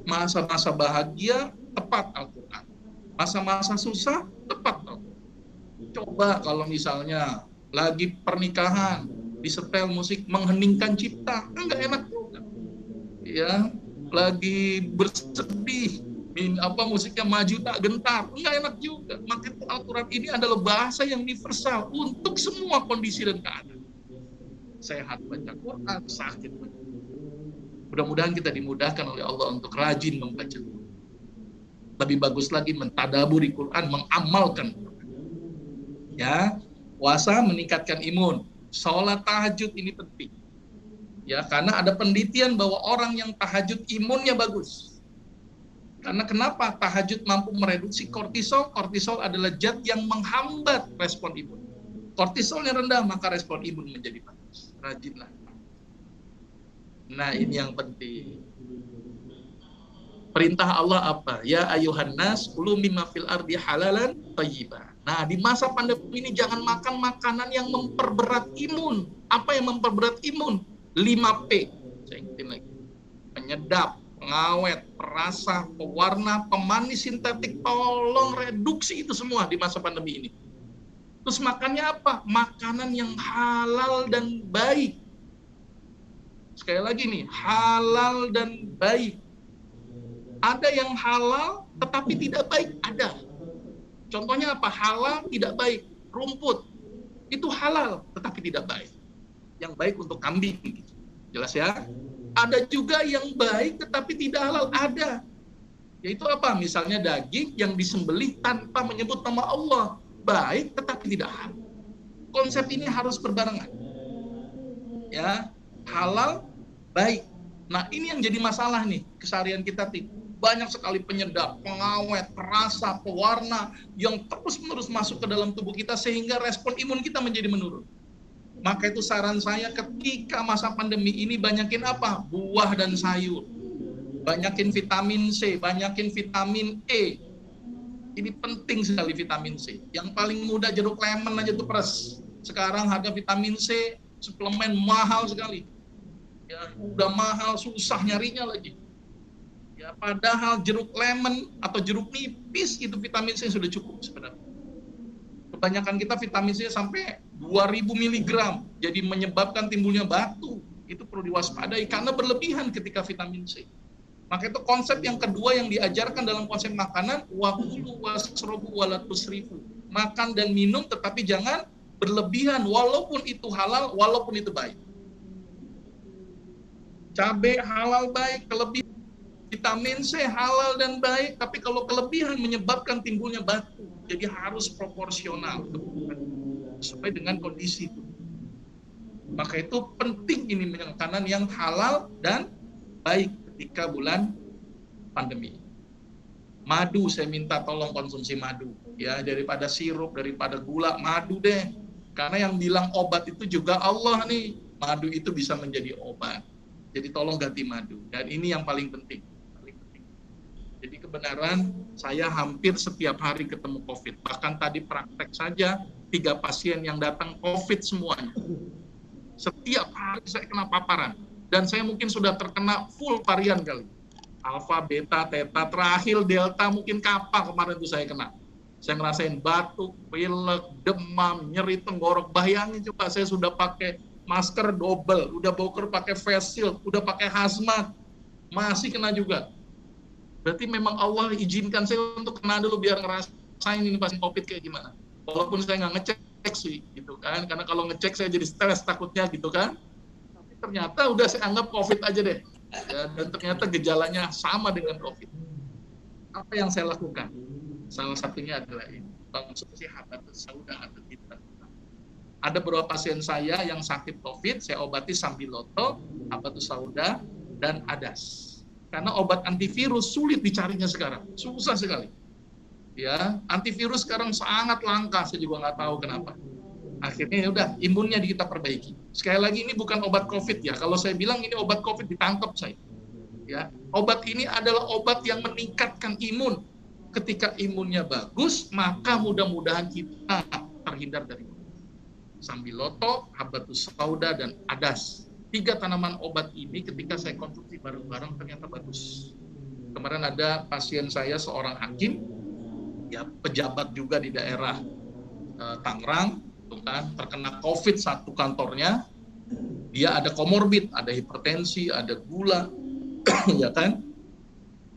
Masa-masa bahagia, tepat Al-Quran. Masa-masa susah, tepat Al-Quran. Coba kalau misalnya lagi pernikahan, disetel musik mengheningkan cipta, nggak enak juga. Ya, lagi bersedih, musiknya maju tak gentar, nggak enak juga. Maka Al-Quran ini adalah bahasa yang universal untuk semua kondisi dan keadaan. Sehat baca Quran, sakit baca Quran. Mudah-mudahan kita dimudahkan oleh Allah untuk rajin membaca Quran. Lebih bagus lagi mentadaburi Quran, mengamalkan Quran. Ya, puasa meningkatkan imun. Sholat tahajud ini penting. Ya, karena ada penelitian bahwa orang yang tahajud imunnya bagus. Karena kenapa? Tahajud mampu mereduksi kortisol. Kortisol adalah zat yang menghambat respon imun. Kortisolnya rendah, maka respon imun menjadi bagus. Rajinlah. Nah, ini yang penting. Perintah Allah apa? Ya ayuhan nas, kulu mimma fil ardi halalan thayyiban. Nah, di masa pandemi ini jangan makan makanan yang memperberat imun. Apa yang memperberat imun? 5P. Saya ingetin lagi. Penyedap, pengawet, perasa, pewarna, pemanis sintetik. Tolong reduksi itu semua di masa pandemi ini. Terus makannya apa? Makanan yang halal dan baik. Sekali lagi nih, halal dan baik. Ada yang halal tetapi tidak baik, ada. Contohnya apa? Halal tidak baik. Rumput itu halal tetapi tidak baik. Yang baik untuk kambing. Jelas ya? Ada juga yang baik tetapi tidak halal, ada. Yaitu apa? Misalnya daging yang disembelih tanpa menyebut nama Allah. Baik tetapi tidak halal. konsep ini harus berbarengan. Ya, halal, baik. Nah, ini yang jadi masalah nih, keseharian kita banyak sekali penyedap, pengawet, perasa, pewarna yang terus-menerus masuk ke dalam tubuh kita sehingga respon imun kita menjadi menurun. Maka itu saran saya ketika masa pandemi ini banyakin apa? Buah dan sayur. Banyakin vitamin C, banyakin vitamin E. Ini penting sekali vitamin C. Yang paling mudah jeruk lemon aja tuh peres. Sekarang harga vitamin C suplemen mahal sekali. Ya, udah mahal, susah nyarinya lagi. Ya, padahal jeruk lemon atau jeruk nipis itu vitamin C sudah cukup sebenarnya. Kebanyakan kita vitamin C sampai 2000 mg, jadi menyebabkan timbulnya batu. Itu perlu diwaspadai karena berlebihan ketika vitamin C. Maka itu konsep yang kedua yang diajarkan dalam konsep makanan, wakulu wasrobu wala tusrifu. Makan dan minum tetapi jangan berlebihan, walaupun itu halal, walaupun itu baik. Cabai halal baik, kelebihan vitamin C halal dan baik, tapi kalau kelebihan menyebabkan timbulnya batu. Jadi harus proporsional sesuai dengan kondisi itu. Maka itu penting ini makanan yang halal dan baik ketika bulan pandemi. Madu, saya minta tolong konsumsi madu. Ya, daripada sirup, daripada gula, madu deh. Karena yang bilang obat itu juga Allah nih. Madu itu bisa menjadi obat. Jadi tolong ganti madu. Dan ini yang paling penting. Jadi kebenaran saya hampir setiap hari ketemu COVID. Bahkan tadi praktek saja 3 pasien yang datang COVID semuanya. Setiap hari saya kena paparan. Dan saya mungkin sudah terkena full varian kali. Alpha, beta, theta, terakhir delta, mungkin kappa kemarin itu saya kena. Saya ngerasain batuk, pilek, demam, nyeri tenggorok. Bayangin coba saya sudah pakai masker double, udah boker pakai face shield, udah pakai hazmat, masih kena juga. Berarti memang Allah izinkan saya untuk kena dulu biar ngerasain ini pasien COVID kayak gimana. Walaupun saya nggak ngecek sih, gitu kan. Karena kalau ngecek saya jadi stres takutnya gitu kan. Tapi ternyata udah saya anggap COVID aja deh. Ya, dan ternyata gejalanya sama dengan COVID. Apa yang saya lakukan? Salah satunya adalah ini, konsumsi habatus sauda atau kita. Ada beberapa pasien saya yang sakit COVID, saya obati sambiloto, habatus sauda, dan adas. Karena obat antivirus sulit dicarinya sekarang, susah sekali. Ya, antivirus sekarang sangat langka, saya juga nggak tahu kenapa. Akhirnya ya udah, imunnya kita perbaiki. Sekali lagi ini bukan obat COVID ya. Kalau saya bilang ini obat COVID ditangkap saya. Ya, obat ini adalah obat yang meningkatkan imun. Ketika imunnya bagus, maka mudah-mudahan kita terhindar dari sambiloto, habatus sauda, dan adas. 3 tanaman obat ini ketika saya konsumsi bareng-bareng ternyata bagus. Kemarin ada pasien saya seorang hakim, ya pejabat juga di daerah Tangerang, kan, terkena COVID satu kantornya. Dia ada komorbid, ada hipertensi, ada gula, ya kan.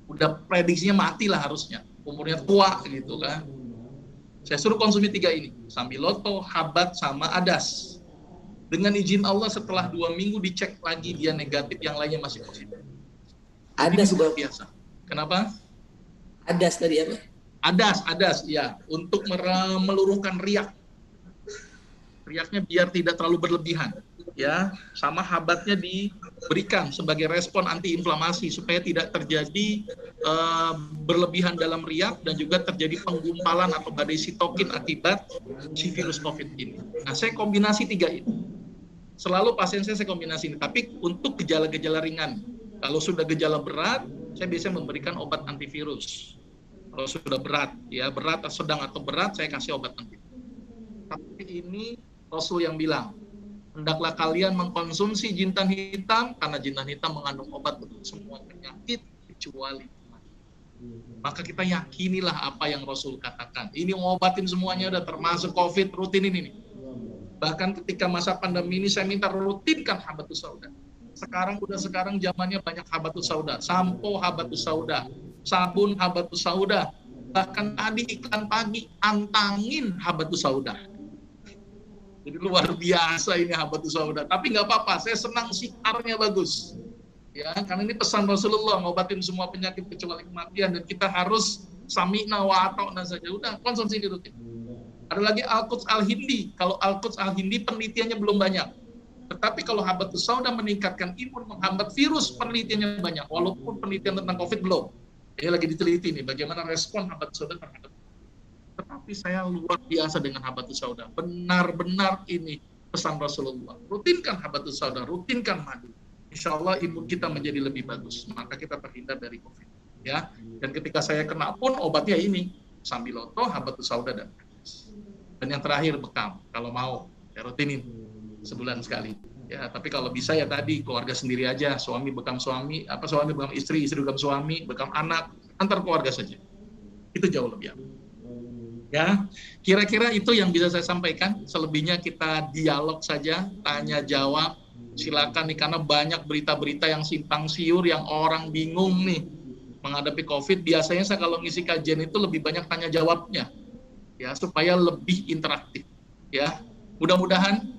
Udah prediksinya mati lah harusnya. Umurnya tua gitu kan. Saya suruh konsumsi 3 ini, sambiloto, habat, sama adas. Dengan izin Allah setelah 2 minggu dicek lagi dia negatif, yang lainnya masih positif. Adas luar biasa. Kenapa? Adas tadi apa? Adas, ya, untuk meluruhkan riak. Riaknya biar tidak terlalu berlebihan, ya. Sama habatnya diberikan sebagai respon antiinflamasi supaya tidak terjadi berlebihan dalam riak dan juga terjadi penggumpalan atau badai sitokin akibat si virus COVID ini. Nah, saya kombinasi 3 ini. Selalu pasien saya kombinasi ini, tapi untuk gejala-gejala ringan. Kalau sudah gejala berat, saya biasanya memberikan obat antivirus. Kalau sudah berat, ya berat, sedang atau berat, saya kasih obat antivirus. Tapi ini Rasul yang bilang, hendaklah kalian mengkonsumsi jintan hitam, karena jintan hitam mengandung obat untuk semua penyakit kecuali mati. Maka kita yakinilah apa yang Rasul katakan. Ini ngobatin semuanya, udah termasuk COVID, rutin ini nih. Bahkan ketika masa pandemi ini saya minta rutinkan habatus sauda. Sekarang zamannya banyak habatus sauda, sampo habatus sauda, sabun habatus sauda. Bahkan tadi iklan pagi antangin habatus sauda. Jadi luar biasa ini habatus sauda. Tapi nggak apa-apa, saya senang siarnya bagus. Ya, karena ini pesan Rasulullah, ngobatin semua penyakit kecuali kematian, dan kita harus sami'na wa ata'na saja. Udah, konsumsi rutin. Ada lagi Al-Quds Al-Hindi. Kalau Al-Quds Al-Hindi penelitiannya belum banyak. Tetapi kalau habatus sauda meningkatkan imun, menghambat virus, penelitiannya banyak. Walaupun penelitian tentang COVID belum. Ini lagi diteliti nih, bagaimana respon habatus sauda terhadap. Tetapi saya luar biasa dengan habatus sauda. Benar-benar ini pesan Rasulullah. Rutinkan habatus sauda, rutinkan madu. Insya Allah imun kita menjadi lebih bagus. Maka kita terhindar dari COVID. Ya. Dan ketika saya kena pun obatnya ini. Sambiloto, habatus sauda, dan manis. Dan yang terakhir bekam. Kalau mau, ya rutinin. Sebulan sekali. Ya, tapi kalau bisa ya tadi keluarga sendiri aja, suami bekam suami, suami bekam istri, istri bekam suami, bekam anak, antar keluarga saja. Itu jauh lebih aman. Ya, kira-kira itu yang bisa saya sampaikan. Selebihnya kita dialog saja, tanya jawab. Silakan nih, karena banyak berita-berita yang simpang siur, yang orang bingung nih menghadapi COVID. Biasanya saya kalau ngisi kajian itu lebih banyak tanya jawabnya, ya, supaya lebih interaktif. Ya, mudah-mudahan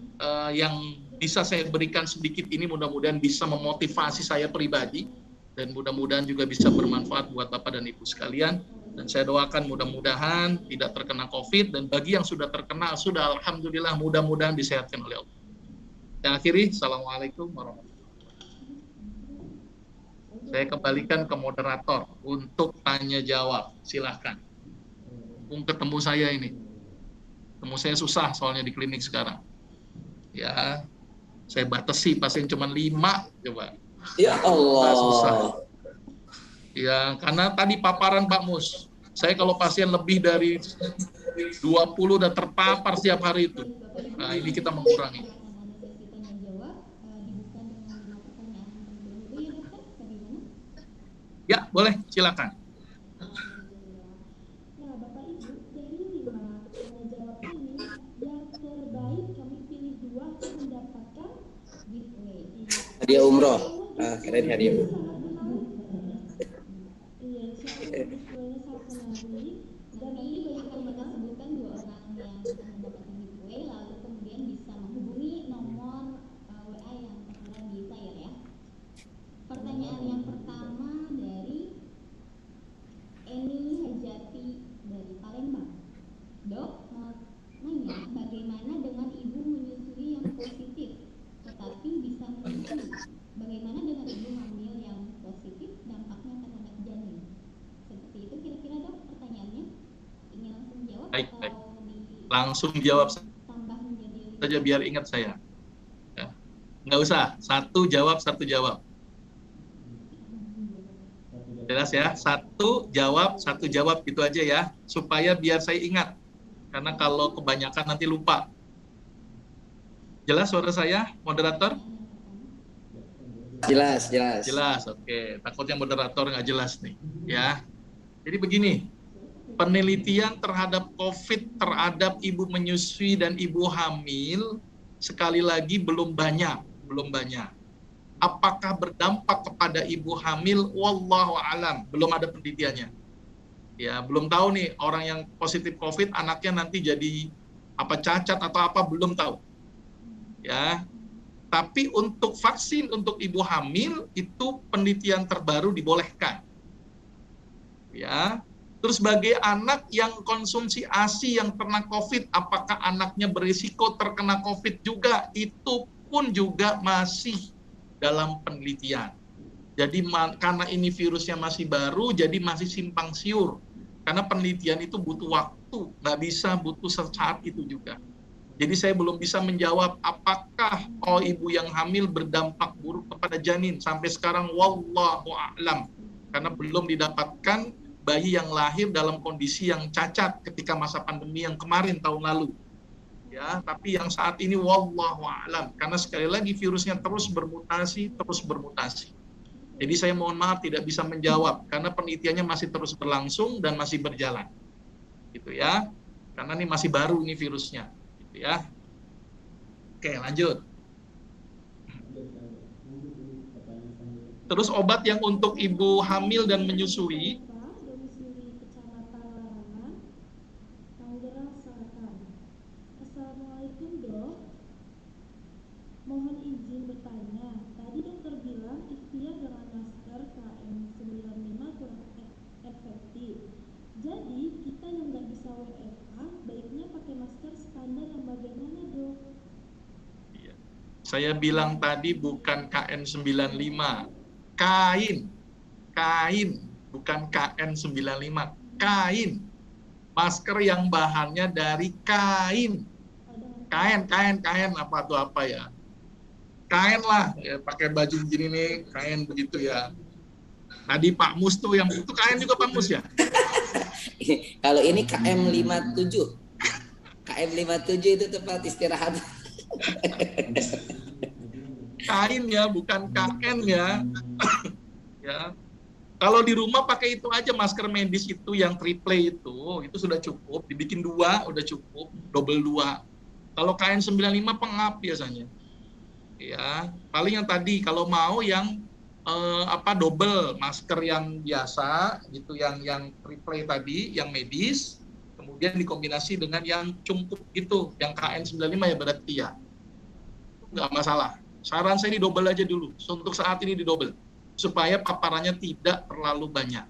yang bisa saya berikan sedikit ini mudah-mudahan bisa memotivasi saya pribadi, dan mudah-mudahan juga bisa bermanfaat buat Bapak dan Ibu sekalian. Dan saya doakan mudah-mudahan tidak terkena COVID, dan bagi yang sudah terkena, sudah alhamdulillah, mudah-mudahan disehatkan oleh Allah. Saya akhiri, Assalamualaikum warahmatullahi wabarakatuh. Saya kembalikan ke moderator untuk tanya jawab, silahkan. Ketemu saya ini, ketemu saya susah soalnya di klinik sekarang. Ya, saya batasi pasien cuma 5, coba. Ya Allah. Susah. Ya, karena tadi paparan Pak Mus. Saya kalau pasien lebih dari 20 udah terpapar setiap hari itu. Nah, ini kita mengurangi. Ya, boleh, silakan. Nah, Bapak Ibu, dari 5 tanya jawab ini, yang terbaik kami pilih 2 untuk mendapatkan giveaway. Hadiah umroh. Keren hadiah umroh. Iya, giveaway-nya sangat menarik. Dan nanti akan kita sebutkan 2 orang yang akan mendapatkan giveaway, lalu kemudian bisa menghubungi nomor WA yang tertera di flyer ya. Pertanyaan yang pertama dari Eni Hajati dari Palembang. Dok, mau nanya bagaimana dengan ibu menyusui yang positif tetapi bisa menyusui? Bagaimana dengan ibu hamil yang positif, dampaknya terhadap janin? Seperti itu kira-kira dok pertanyaannya. Ingin langsung jawab Baik. atau Langsung jawab tambah menjadi saja biar ingat saya. Ya. Nggak usah, satu jawab. Jelas ya, satu jawab itu aja ya, supaya biar saya ingat. Karena kalau kebanyakan nanti lupa. Jelas suara saya, moderator? Jelas. Jelas, oke. Takutnya moderator nggak jelas nih, ya. Jadi begini, penelitian terhadap COVID terhadap ibu menyusui dan ibu hamil sekali lagi belum banyak. Apakah berdampak kepada ibu hamil? Wallahu alam, belum ada penelitiannya. Ya, belum tahu nih orang yang positif COVID anaknya nanti jadi cacat atau apa, belum tahu. Ya. Tapi untuk vaksin untuk ibu hamil itu penelitian terbaru dibolehkan. Ya. Terus bagi anak yang konsumsi ASI yang terkena COVID, apakah anaknya berisiko terkena COVID juga? Itu pun juga masih dalam penelitian. Jadi karena ini virusnya masih baru, jadi masih simpang siur. Karena penelitian itu butuh waktu, nggak bisa butuh sesaat itu juga. Jadi saya belum bisa menjawab apakah ibu yang hamil berdampak buruk kepada janin. Sampai sekarang wallahu a'lam. Karena belum didapatkan bayi yang lahir dalam kondisi yang cacat ketika masa pandemi yang kemarin tahun lalu. Ya, tapi yang saat ini wallahu a'lam, karena sekali lagi virusnya terus bermutasi. Jadi saya mohon maaf tidak bisa menjawab karena penelitiannya masih terus berlangsung dan masih berjalan. Gitu ya. Karena ini masih baru ini virusnya, gitu ya. Oke, lanjut. Terus obat yang untuk ibu hamil dan menyusui. domisili Kecamatan Larangan, Tangerang Selatan. Assalamualaikum dok, mohon izin bertanya. Tadi dokter bilang ikhtiar dengan masker KN95 kurang efektif. Jadi kita yang nggak bisa WFH baiknya pakai masker Anda yang bagaimana, Dok? Iya. Saya bilang tadi bukan KN95, kain, bukan KN95, kain. Masker yang bahannya dari kain. Kain apa tuh apa ya? Kain lah, ya, pakai baju gini nih, kain begitu ya. Tadi Pak Mus tuh yang itu kain juga Pak Mus ya? Kalau ini KM57. KM57 itu tempat istirahat. Kain ya, bukan KN ya. Ya. Kalau di rumah pakai itu aja masker medis itu yang triple itu sudah cukup. Dibikin 2 udah cukup, double 2. Kalau KN95 pengap biasanya. Ya, paling yang tadi kalau mau yang double masker yang biasa gitu, yang triple tadi, yang medis, kemudian dikombinasi dengan yang cungkup gitu, yang KN95 ya berarti ya. Nggak masalah. Saran saya di double aja dulu. Untuk saat ini di double. Supaya paparannya tidak terlalu banyak.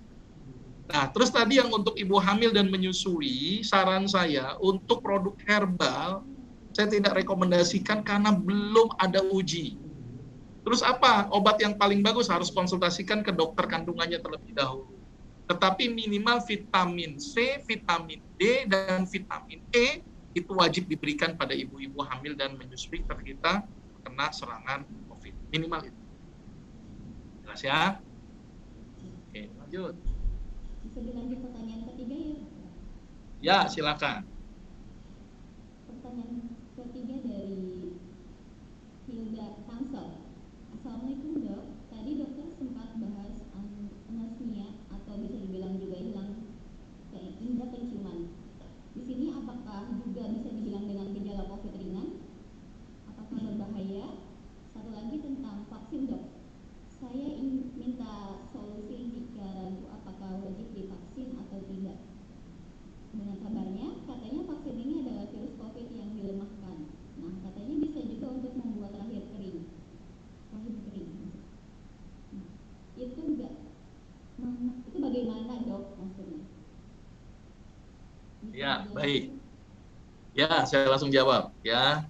Nah, terus tadi yang untuk ibu hamil dan menyusui, saran saya untuk produk herbal, saya tidak rekomendasikan karena belum ada uji. Terus apa? Obat yang paling bagus harus konsultasikan ke dokter kandungannya terlebih dahulu. Tetapi minimal vitamin C, vitamin D, dan vitamin E itu wajib diberikan pada ibu-ibu hamil dan menyusui ketika kena serangan COVID. Minimal itu. Jelas ya? Oke, lanjut. Bisa dilanjut pertanyaan ketiga ya? Ya, silakan. Pertanyaan ketiga dari Hilda Tangsel. Assalamualaikum dok. Tadi dokter sempat bahas anosmia atau bisa dibilang juga hilang indera penciuman. Di sini apakah juga bisa dibilang dengan gejala COVID ringan? Apakah berbahaya? Satu lagi tentang vaksin dok. Saya ingin minta solusi jika ragu apakah wajib divaksin atau tidak. Dengan kabarnya, katanya vaksin ini adalah virus COVID yang dilemahkan. Nah, katanya bisa juga untuk membuat rahim kering. Nah, itu enggak. Itu bagaimana dok maksudnya? Ya, baik. Ya, saya langsung jawab ya.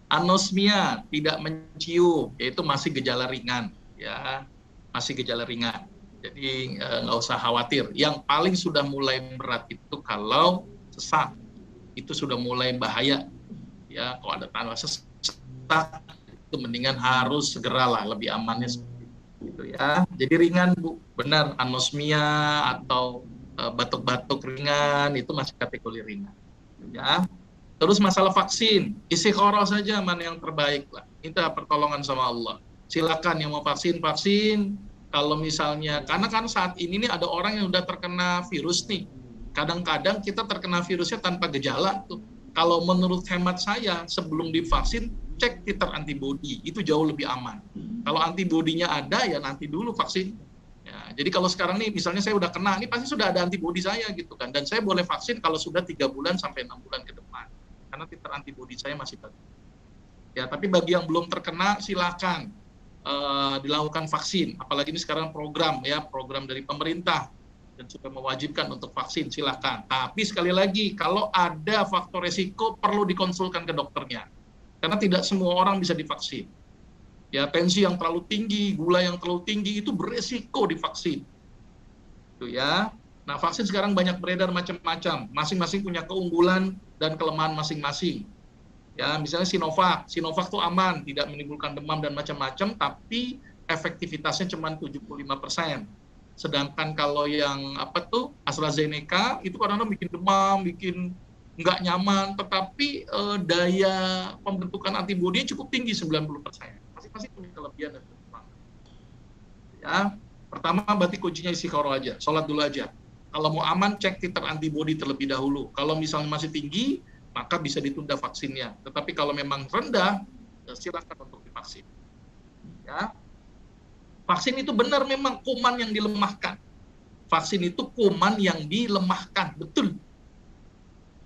Anosmia, tidak mencium, yaitu masih gejala ringan. Ya, masih gejala ringan. Jadi nggak usah khawatir. Yang paling sudah mulai berat itu kalau sesak, itu sudah mulai bahaya. Ya, kalau ada tanda sesak, itu mendingan harus segeralah, lebih amannya seperti itu ya. Jadi ringan Bu, benar anosmia atau batuk-batuk ringan itu masih kategori ringan. Ya. Terus masalah vaksin, istiqoroh saja mana yang terbaik lah. Minta pertolongan sama Allah. Silakan yang mau vaksin. Kalau misalnya, karena kan saat ini nih ada orang yang udah terkena virus nih. Kadang-kadang kita terkena virusnya tanpa gejala tuh. Kalau menurut hemat saya, sebelum divaksin, cek titer antibodi. Itu jauh lebih aman. Kalau antibodinya ada, ya nanti dulu vaksin. Ya, jadi kalau sekarang nih, misalnya saya udah kena, ini pasti sudah ada antibodi saya gitu kan. Dan saya boleh vaksin kalau sudah 3 bulan sampai 6 bulan ke depan. Karena titer antibodi saya masih bagus. Ya, tapi bagi yang belum terkena, silakan dilakukan vaksin. Apalagi ini sekarang program dari pemerintah dan sudah mewajibkan untuk vaksin, silakan. Tapi sekali lagi, kalau ada faktor resiko perlu dikonsulkan ke dokternya. Karena tidak semua orang bisa divaksin. Ya, tensi yang terlalu tinggi, gula yang terlalu tinggi itu beresiko divaksin. Itu ya. Nah, vaksin sekarang banyak beredar macam-macam. Masing-masing punya keunggulan dan kelemahan masing-masing. Ya, misalnya Sinovac itu aman, tidak menimbulkan demam dan macam-macam, tapi efektivitasnya cuma 75%. Sedangkan kalau yang AstraZeneca itu kadang-kadang bikin demam, bikin nggak nyaman, tetapi daya pembentukan antibodi cukup tinggi 90%. Masing-masing punya kelebihan dan kekurangan. Ya, pertama berarti kuncinya istiqoroh aja, sholat dulu aja. Kalau mau aman, cek titer antibodi terlebih dahulu. Kalau misalnya masih tinggi, maka bisa ditunda vaksinnya. Tetapi kalau memang rendah, silakan untuk divaksin. Ya. Vaksin itu benar memang kuman yang dilemahkan. Vaksin itu kuman yang dilemahkan, betul.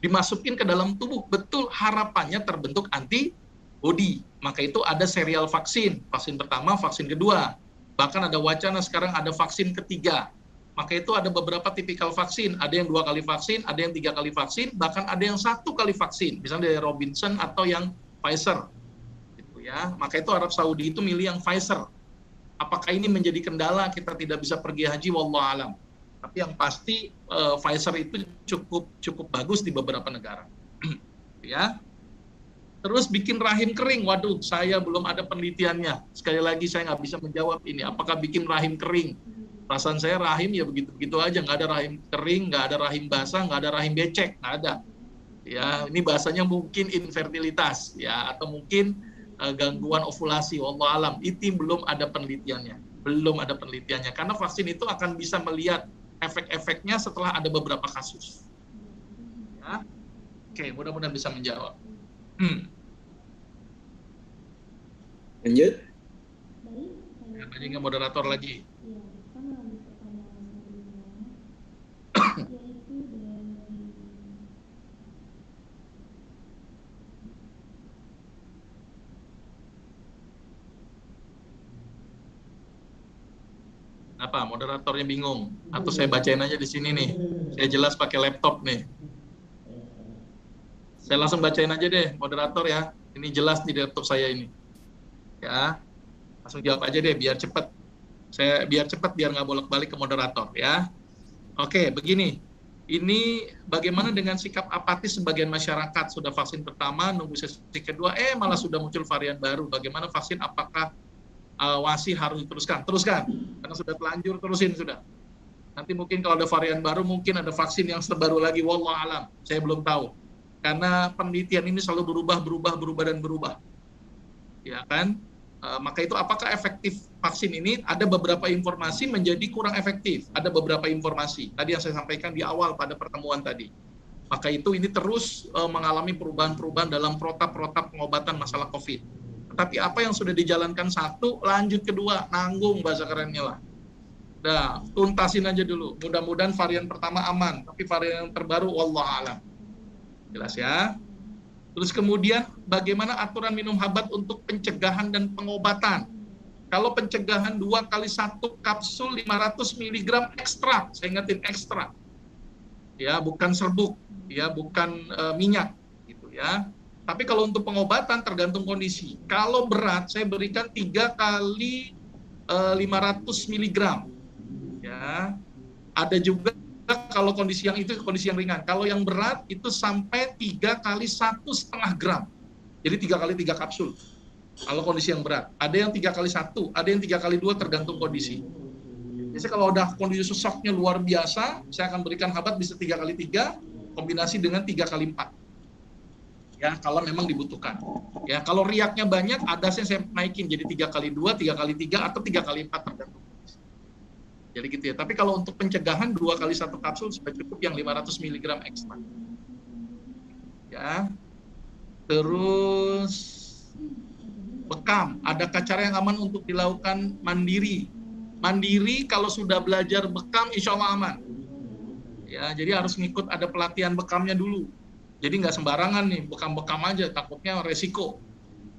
Dimasukin ke dalam tubuh, betul, harapannya terbentuk antibodi. Maka itu ada serial vaksin. Vaksin pertama, vaksin kedua. Bahkan ada wacana sekarang ada vaksin ketiga. Maka itu ada beberapa tipikal vaksin, ada yang 2 kali vaksin, ada yang 3 kali vaksin, bahkan ada yang 1 kali vaksin, misalnya dari Robinson atau yang Pfizer, gitu ya. Maka itu Arab Saudi itu milih yang Pfizer. Apakah ini menjadi kendala kita tidak bisa pergi haji? Wallahu alam. Tapi yang pasti Pfizer itu cukup bagus di beberapa negara, ya. Terus bikin rahim kering, waduh, saya belum ada penelitiannya. Sekali lagi saya nggak bisa menjawab ini. Apakah bikin rahim kering? Perasaan saya rahim ya begitu-begitu aja, nggak ada rahim kering, nggak ada rahim basah, nggak ada rahim becek, nggak ada. Ya, ini bahasanya mungkin infertilitas, ya, atau mungkin gangguan ovulasi. Wallahu alam, itu belum ada penelitiannya, karena vaksin itu akan bisa melihat efek-efeknya setelah ada beberapa kasus. Ya. Oke, mudah-mudahan bisa menjawab. Lanjut. Baik, Ada nggak moderator lagi? ya, sama di pertanyaan selanjutnya, yaitu dari Apa moderatornya bingung? Atau saya bacain aja di sini nih? Saya jelas pakai laptop nih. Saya langsung bacain aja deh, moderator ya. Ini jelas di laptop saya ini. Ya, langsung jawab aja deh, biar cepat. Biar nggak bolak-balik ke moderator ya. Oke, begini. Ini bagaimana dengan sikap apatis sebagian masyarakat sudah vaksin pertama, nunggu sesi kedua, malah sudah muncul varian baru. Bagaimana vaksin? Apakah masih harus diteruskan? Teruskan, karena sudah telanjur, terusin sudah. Nanti mungkin kalau ada varian baru, mungkin ada vaksin yang terbaru lagi. Wallahu alam, saya belum tahu. Karena penelitian ini selalu berubah. Ya kan? Maka itu apakah efektif vaksin ini? Ada beberapa informasi menjadi kurang efektif. Ada beberapa informasi. Tadi yang saya sampaikan di awal pada pertemuan tadi. Maka itu ini terus mengalami perubahan-perubahan dalam protap-protap pengobatan masalah COVID. Tapi apa yang sudah dijalankan satu, lanjut kedua, nanggung bahasa kerennya lah. Nah, tuntasin aja dulu. Mudah-mudahan varian pertama aman, tapi varian yang terbaru, wallahu alam. Jelas ya? Terus kemudian, bagaimana aturan minum habat untuk pencegahan dan pengobatan? Kalau pencegahan 2 kali 1 kapsul 500 mg ekstra, saya ingetin ekstra. Ya, bukan serbuk, ya, bukan minyak, gitu ya. Tapi kalau untuk pengobatan tergantung kondisi. Kalau berat saya berikan 3 kali 500 mg. Ya. Ada juga kalau kondisi yang itu kondisi yang ringan. Kalau yang berat itu sampai 3 kali 1,5 gram. Jadi 3 kali 3 kapsul. Kalau kondisi yang berat. Ada yang 3 kali 1, ada yang 3 kali 2 tergantung kondisi. Biasanya kalau udah kondisi sesaknya luar biasa, saya akan berikan habat bisa 3 kali 3 kombinasi dengan 3 kali 4. Ya, kalau memang dibutuhkan. Ya, kalau riaknya banyak, ada saya naikin jadi 3 kali 2, 3 kali 3, atau 3 kali 4 tergantung. Jadi gitu ya. Tapi kalau untuk pencegahan 2 kali 1 kapsul sudah cukup yang 500 mg ekstra. Ya. Terus bekam, adakah cara yang aman untuk dilakukan mandiri? Mandiri kalau sudah belajar bekam insya Allah aman. Ya, jadi harus ngikut ada pelatihan bekamnya dulu. Jadi nggak sembarangan nih, bekam-bekam aja, takutnya resiko.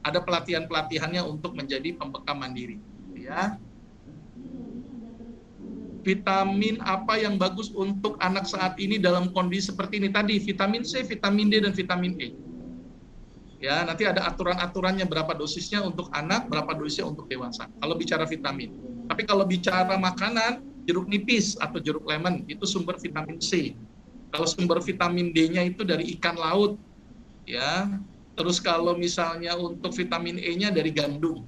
Ada pelatihan-pelatihannya untuk menjadi pembekam mandiri. Ya. Vitamin apa yang bagus untuk anak saat ini dalam kondisi seperti ini tadi? Vitamin C, vitamin D, dan vitamin E. Ya, nanti ada aturan-aturannya berapa dosisnya untuk anak, berapa dosisnya untuk dewasa. Kalau bicara vitamin. Tapi kalau bicara makanan, jeruk nipis atau jeruk lemon itu sumber vitamin C. Kalau sumber vitamin D-nya itu dari ikan laut, ya. Terus kalau misalnya untuk vitamin E-nya dari gandum,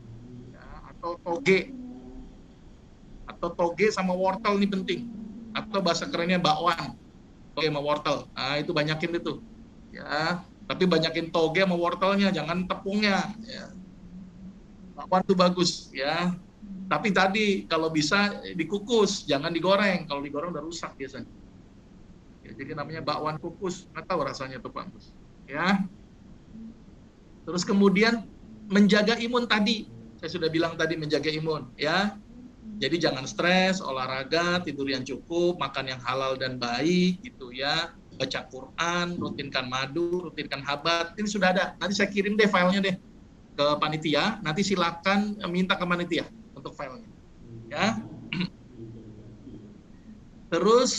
ya, atau toge sama wortel ini penting, atau bahasa kerennya bakwan, toge sama wortel. Nah, itu banyakin itu, ya. Tapi banyakin toge sama wortelnya, jangan tepungnya. Ya. Bakwan itu bagus, ya. Tapi tadi kalau bisa dikukus, jangan digoreng. Kalau digoreng udah rusak biasanya. Ya, jadi namanya bakwan kukus, nggak tahu rasanya tuh Pak Gus. Ya. Terus kemudian menjaga imun tadi, saya sudah bilang tadi menjaga imun, ya. Jadi jangan stres, olahraga, tidur yang cukup, makan yang halal dan baik, gitu ya. Baca Quran, rutinkan madu, rutinkan habat. Ini sudah ada. Nanti saya kirim deh filenya deh ke panitia. Nanti silakan minta ke panitia untuk filenya. Ya. Terus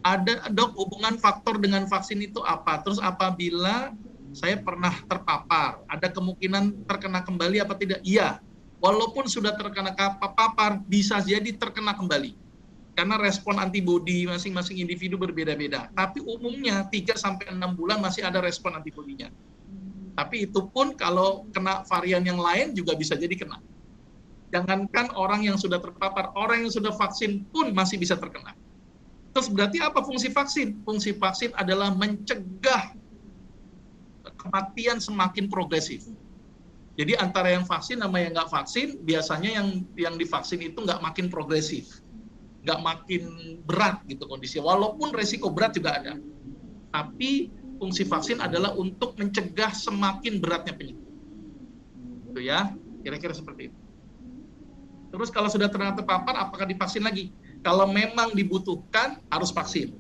ada dok hubungan faktor dengan vaksin itu apa? Terus apabila saya pernah terpapar, ada kemungkinan terkena kembali apa tidak? Iya. Walaupun sudah terkena papar, bisa jadi terkena kembali. Karena respon antibodi masing-masing individu berbeda-beda. Tapi umumnya 3-6 bulan masih ada respon antibodinya. Tapi itu pun kalau kena varian yang lain juga bisa jadi kena. Jangankan orang yang sudah terpapar, orang yang sudah vaksin pun masih bisa terkena. Terus berarti apa fungsi vaksin? Fungsi vaksin adalah mencegah kematian semakin progresif. Jadi antara yang vaksin sama yang nggak vaksin, biasanya yang divaksin itu nggak makin progresif, nggak makin berat gitu kondisinya. Walaupun resiko berat juga ada. Tapi fungsi vaksin adalah untuk mencegah semakin beratnya penyakit. Itu ya, kira-kira seperti itu. Terus kalau sudah terpapar, apakah divaksin lagi? Kalau memang dibutuhkan, harus vaksin.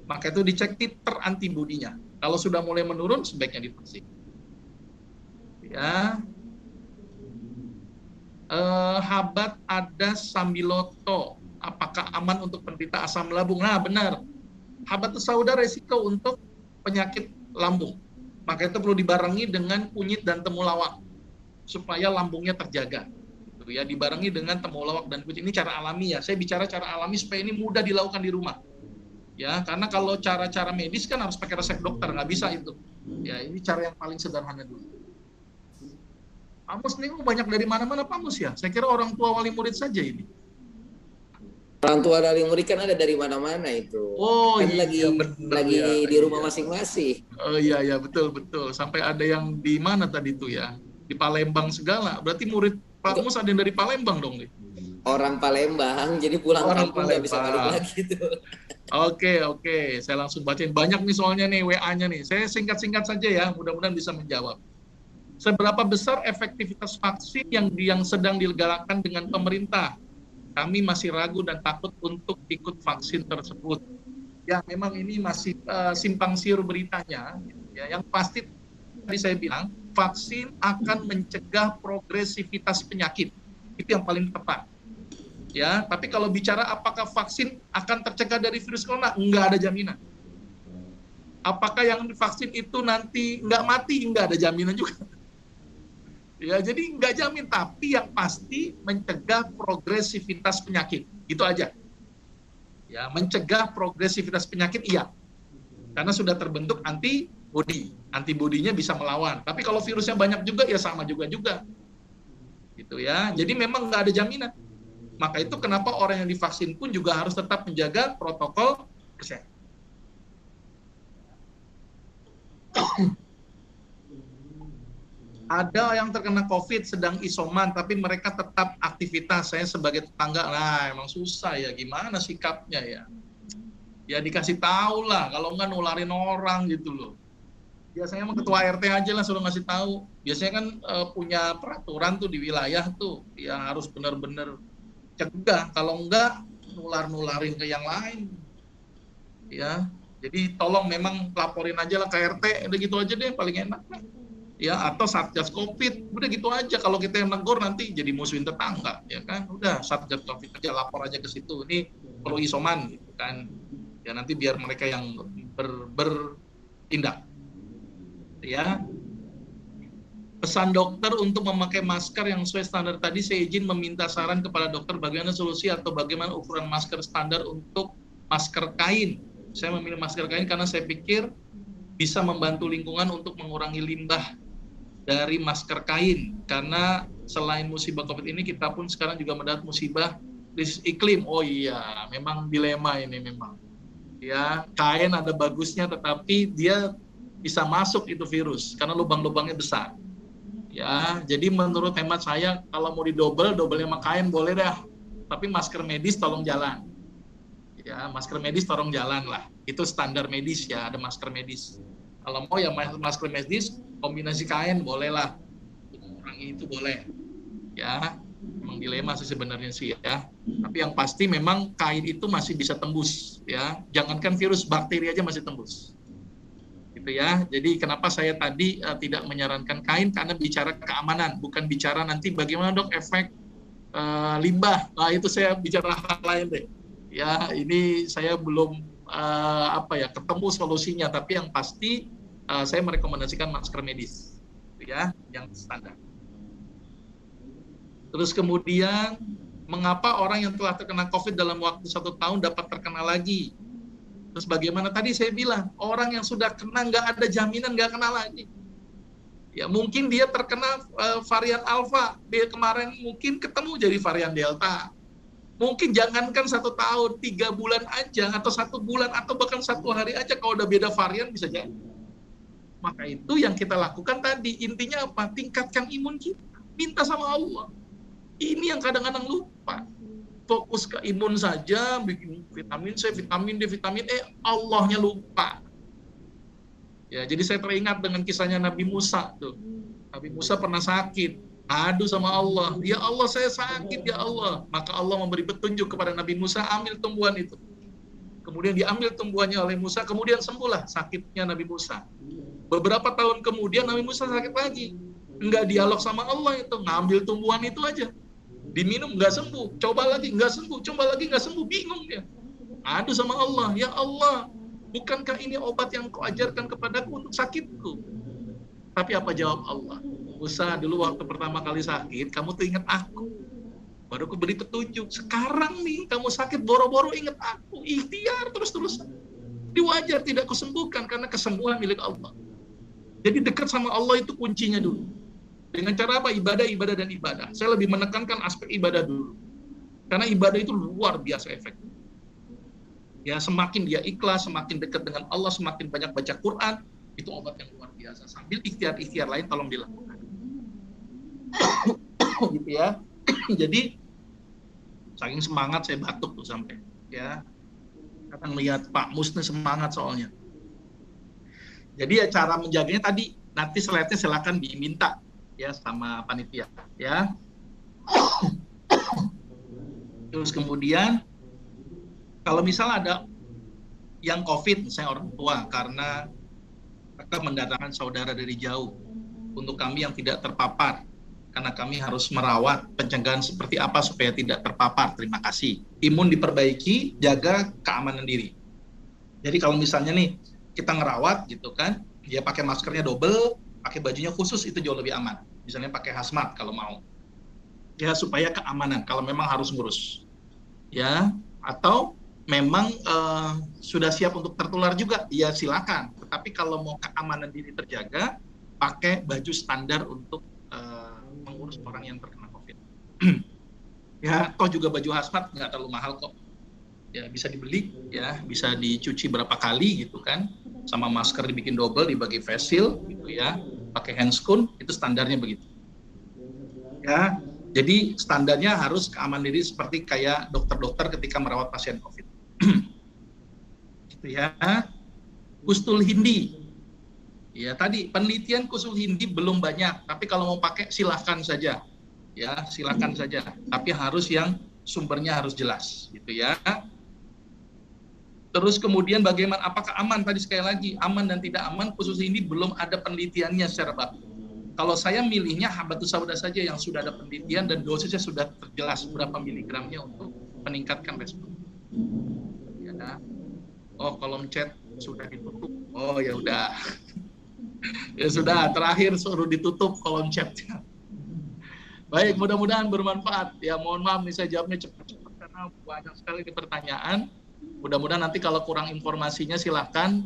Maka itu dicek titer antibodinya. Kalau sudah mulai menurun, sebaiknya divaksin. Ya. Habat ada sambiloto. Apakah aman untuk penderita asam lambung? Nah, benar. Habat sauda resiko untuk penyakit lambung. Maka itu perlu dibarengi dengan kunyit dan temulawak supaya lambungnya terjaga. Ya, dibarengi dengan temulawak dan kunyit. Ini cara alami ya. Saya bicara cara alami supaya ini mudah dilakukan di rumah. Ya, karena kalau cara-cara medis kan harus pakai resep dokter, nggak bisa itu. Ya, ini cara yang paling sederhana dulu. Pak Mus nih banyak dari mana-mana Pak Mus ya. Saya kira orang tua wali murid saja ini. Orang tua wali murid kan ada dari mana-mana itu. Oh kan iya, lagi ya, di rumah masing-masing. Oh iya betul. Sampai ada yang di mana tadi tuh ya? Di Palembang segala. Berarti murid Pak Mus ada yang dari Palembang dong nih. Orang Palembang, jadi pulang kampung nggak bisa balik lagi tuh. Oke. Saya langsung bacain. Banyak nih soalnya nih WA-nya nih. Saya singkat-singkat saja ya. Mudah-mudahan bisa menjawab. Seberapa besar efektivitas vaksin yang sedang digalakkan dengan pemerintah? Kami masih ragu dan takut untuk ikut vaksin tersebut. Ya, memang ini masih simpang siur beritanya. Ya, yang pasti tadi saya bilang, vaksin akan mencegah progresivitas penyakit. Itu yang paling tepat. Ya, tapi kalau bicara apakah vaksin akan tercegah dari virus corona, enggak ada jaminan. Apakah yang divaksin itu nanti enggak mati, enggak ada jaminan juga. Ya, jadi enggak jamin, tapi yang pasti mencegah progresivitas penyakit. Gitu aja. Ya, mencegah progresivitas penyakit iya. Karena sudah terbentuk antibodi. Antibodinya bisa melawan. Tapi kalau virusnya banyak juga ya sama juga. Gitu ya. Jadi memang enggak ada jaminan. Maka itu kenapa orang yang divaksin pun juga harus tetap menjaga protokol kesehatan. Ada yang terkena COVID sedang isoman, tapi mereka tetap aktivitas. Saya sebagai tetangga, nah emang susah ya, gimana sikapnya ya? Ya dikasih tahu lah, kalau enggak nularin orang gitu loh. Biasanya emang ketua RT aja lah suruh ngasih tahu. Biasanya kan punya peraturan tuh di wilayah tuh, ya harus benar-benar cegah. Kalau enggak nularin ke yang lain. Ya, jadi tolong memang laporin aja lah ke RT, udah gitu aja deh paling enak. Ya, atau Satgas Covid, udah gitu aja. Kalau kita yang negor nanti jadi musuhin tetangga, ya kan? Udah Satgas Covid aja, lapor aja ke situ. Ini perlu isoman, gitu kan? Ya nanti biar mereka yang bertindak. Ya. Pesan dokter untuk memakai masker yang sesuai standar tadi, saya izin meminta saran kepada dokter bagaimana solusi atau bagaimana ukuran masker standar untuk masker kain. Saya memilih masker kain karena saya pikir bisa membantu lingkungan untuk mengurangi limbah dari masker kain, karena selain musibah COVID ini kita pun sekarang juga mendapat musibah krisis iklim. Oh iya, memang dilema ini memang. Ya, kain ada bagusnya tetapi dia bisa masuk itu virus karena lubang-lubangnya besar. Ya, jadi menurut hemat saya kalau mau didobel sama kain boleh dah. Tapi masker medis tolong jalan. Ya, masker medis tolong jalan lah. Itu standar medis ya, ada masker medis. Kalau mau ya masker medis kombinasi kain boleh lah, kurangi itu boleh ya. Memang dilema sih sebenarnya sih ya, tapi yang pasti memang kain itu masih bisa tembus ya, jangankan virus, bakteri aja masih tembus gitu ya. Jadi kenapa saya tadi tidak menyarankan kain, karena bicara keamanan, bukan bicara nanti bagaimana dok efek limbah. Nah itu saya bicara hal lain deh Ya, ini saya belum ketemu solusinya, tapi yang pasti saya merekomendasikan masker medis, ya, yang standar. Terus kemudian, mengapa orang yang telah terkena COVID dalam waktu 1 tahun dapat terkena lagi? Terus bagaimana tadi saya bilang, orang yang sudah kena nggak ada jaminan nggak kena lagi. Ya mungkin dia terkena varian Alpha, dia kemarin mungkin ketemu jadi varian Delta. Mungkin jangankan 1 tahun, 3 bulan aja, atau 1 bulan, atau bahkan 1 hari aja, kalau udah beda varian bisa jadi. Maka itu yang kita lakukan tadi, intinya apa? Tingkatkan imun kita, minta sama Allah. Ini yang kadang-kadang lupa. Fokus ke imun saja, bikin vitamin C, vitamin D, vitamin E, Allahnya lupa. Ya, jadi saya teringat dengan kisahnya Nabi Musa tuh. Nabi Musa pernah sakit. Adu sama Allah, ya Allah saya sakit ya Allah. Maka Allah memberi petunjuk kepada Nabi Musa, ambil tumbuhan itu. Kemudian diambil tumbuhannya oleh Musa, kemudian sembuhlah sakitnya Nabi Musa. Beberapa tahun kemudian Nabi Musa sakit lagi. Enggak dialog sama Allah itu, ngambil tumbuhan itu aja. Diminum enggak sembuh, coba lagi enggak sembuh, coba lagi enggak sembuh, bingung dia. Adu sama Allah, ya Allah, bukankah ini obat yang kau ajarkan kepadaku untuk sakitku? Tapi apa jawab Allah? Musa, dulu waktu pertama kali sakit, kamu tuh ingat aku. Baru aku beri petunjuk. Sekarang nih, kamu sakit, boro-boro ingat aku. Ikhtiar terus-terusan. Diwajar tidak kusembuhkan, karena kesembuhan milik Allah. Jadi dekat sama Allah itu kuncinya dulu. Dengan cara apa? Ibadah, ibadah, dan ibadah. Saya lebih menekankan aspek ibadah dulu. Karena ibadah itu luar biasa efeknya. Ya, semakin dia ikhlas, semakin dekat dengan Allah, semakin banyak baca Quran, itu obat yang luar biasa. Sambil ikhtiar-ikhtiar lain tolong dilakukan. Gitu ya. Jadi saking semangat saya batuk tuh sampai ya. Kadang lihat Pak Mus nih semangat soalnya. Jadi ya cara menjaganya tadi, nanti slide-nya silakan diminta ya sama panitia ya. Terus kemudian kalau misal ada yang COVID, misalnya orang tua karena mereka mendatangkan saudara dari jauh, untuk kami yang tidak terpapar, karena kami harus merawat pencegahan seperti apa supaya tidak terpapar. Terima kasih. Imun diperbaiki, jaga keamanan diri. Jadi kalau misalnya nih kita ngerawat gitu kan, dia pakai maskernya double, pakai bajunya khusus, itu jauh lebih aman. Misalnya pakai hazmat kalau mau. Ya supaya keamanan kalau memang harus ngurus. Ya, atau memang sudah siap untuk tertular juga, ya silakan. Tetapi kalau mau keamanan diri terjaga, pakai baju standar untuk mengurus orang yang terkena COVID. Ya, toh juga baju hazmat nggak terlalu mahal kok. Ya, bisa dibeli, ya, bisa dicuci berapa kali gitu kan. Sama masker dibikin double, dibagi face shield gitu ya. Pakai handscoon, itu standarnya begitu. Ya, jadi standarnya harus keamanan diri seperti kayak dokter-dokter ketika merawat pasien COVID. Gitu ya. Kustul Hindi. Ya, tadi penelitian kusul hindi belum banyak, tapi kalau mau pakai silahkan saja. Ya, silahkan saja. Tapi harus yang sumbernya harus jelas, gitu ya. Terus kemudian bagaimana, apakah aman? Tadi sekali lagi, aman dan tidak aman, kusul hindi belum ada penelitiannya secara baku. Kalau saya milihnya habatus sauda saja yang sudah ada penelitian dan dosisnya sudah terjelas berapa miligramnya untuk meningkatkan respon. Ya. Oh, kolom chat sudah ditutup. Oh, ya udah. Ya sudah, terakhir suruh ditutup kolom chatnya. Baik, mudah-mudahan bermanfaat. Ya mohon maaf nih saya jawabnya cepat-cepat karena banyak sekali pertanyaan. Mudah-mudahan nanti kalau kurang informasinya silahkan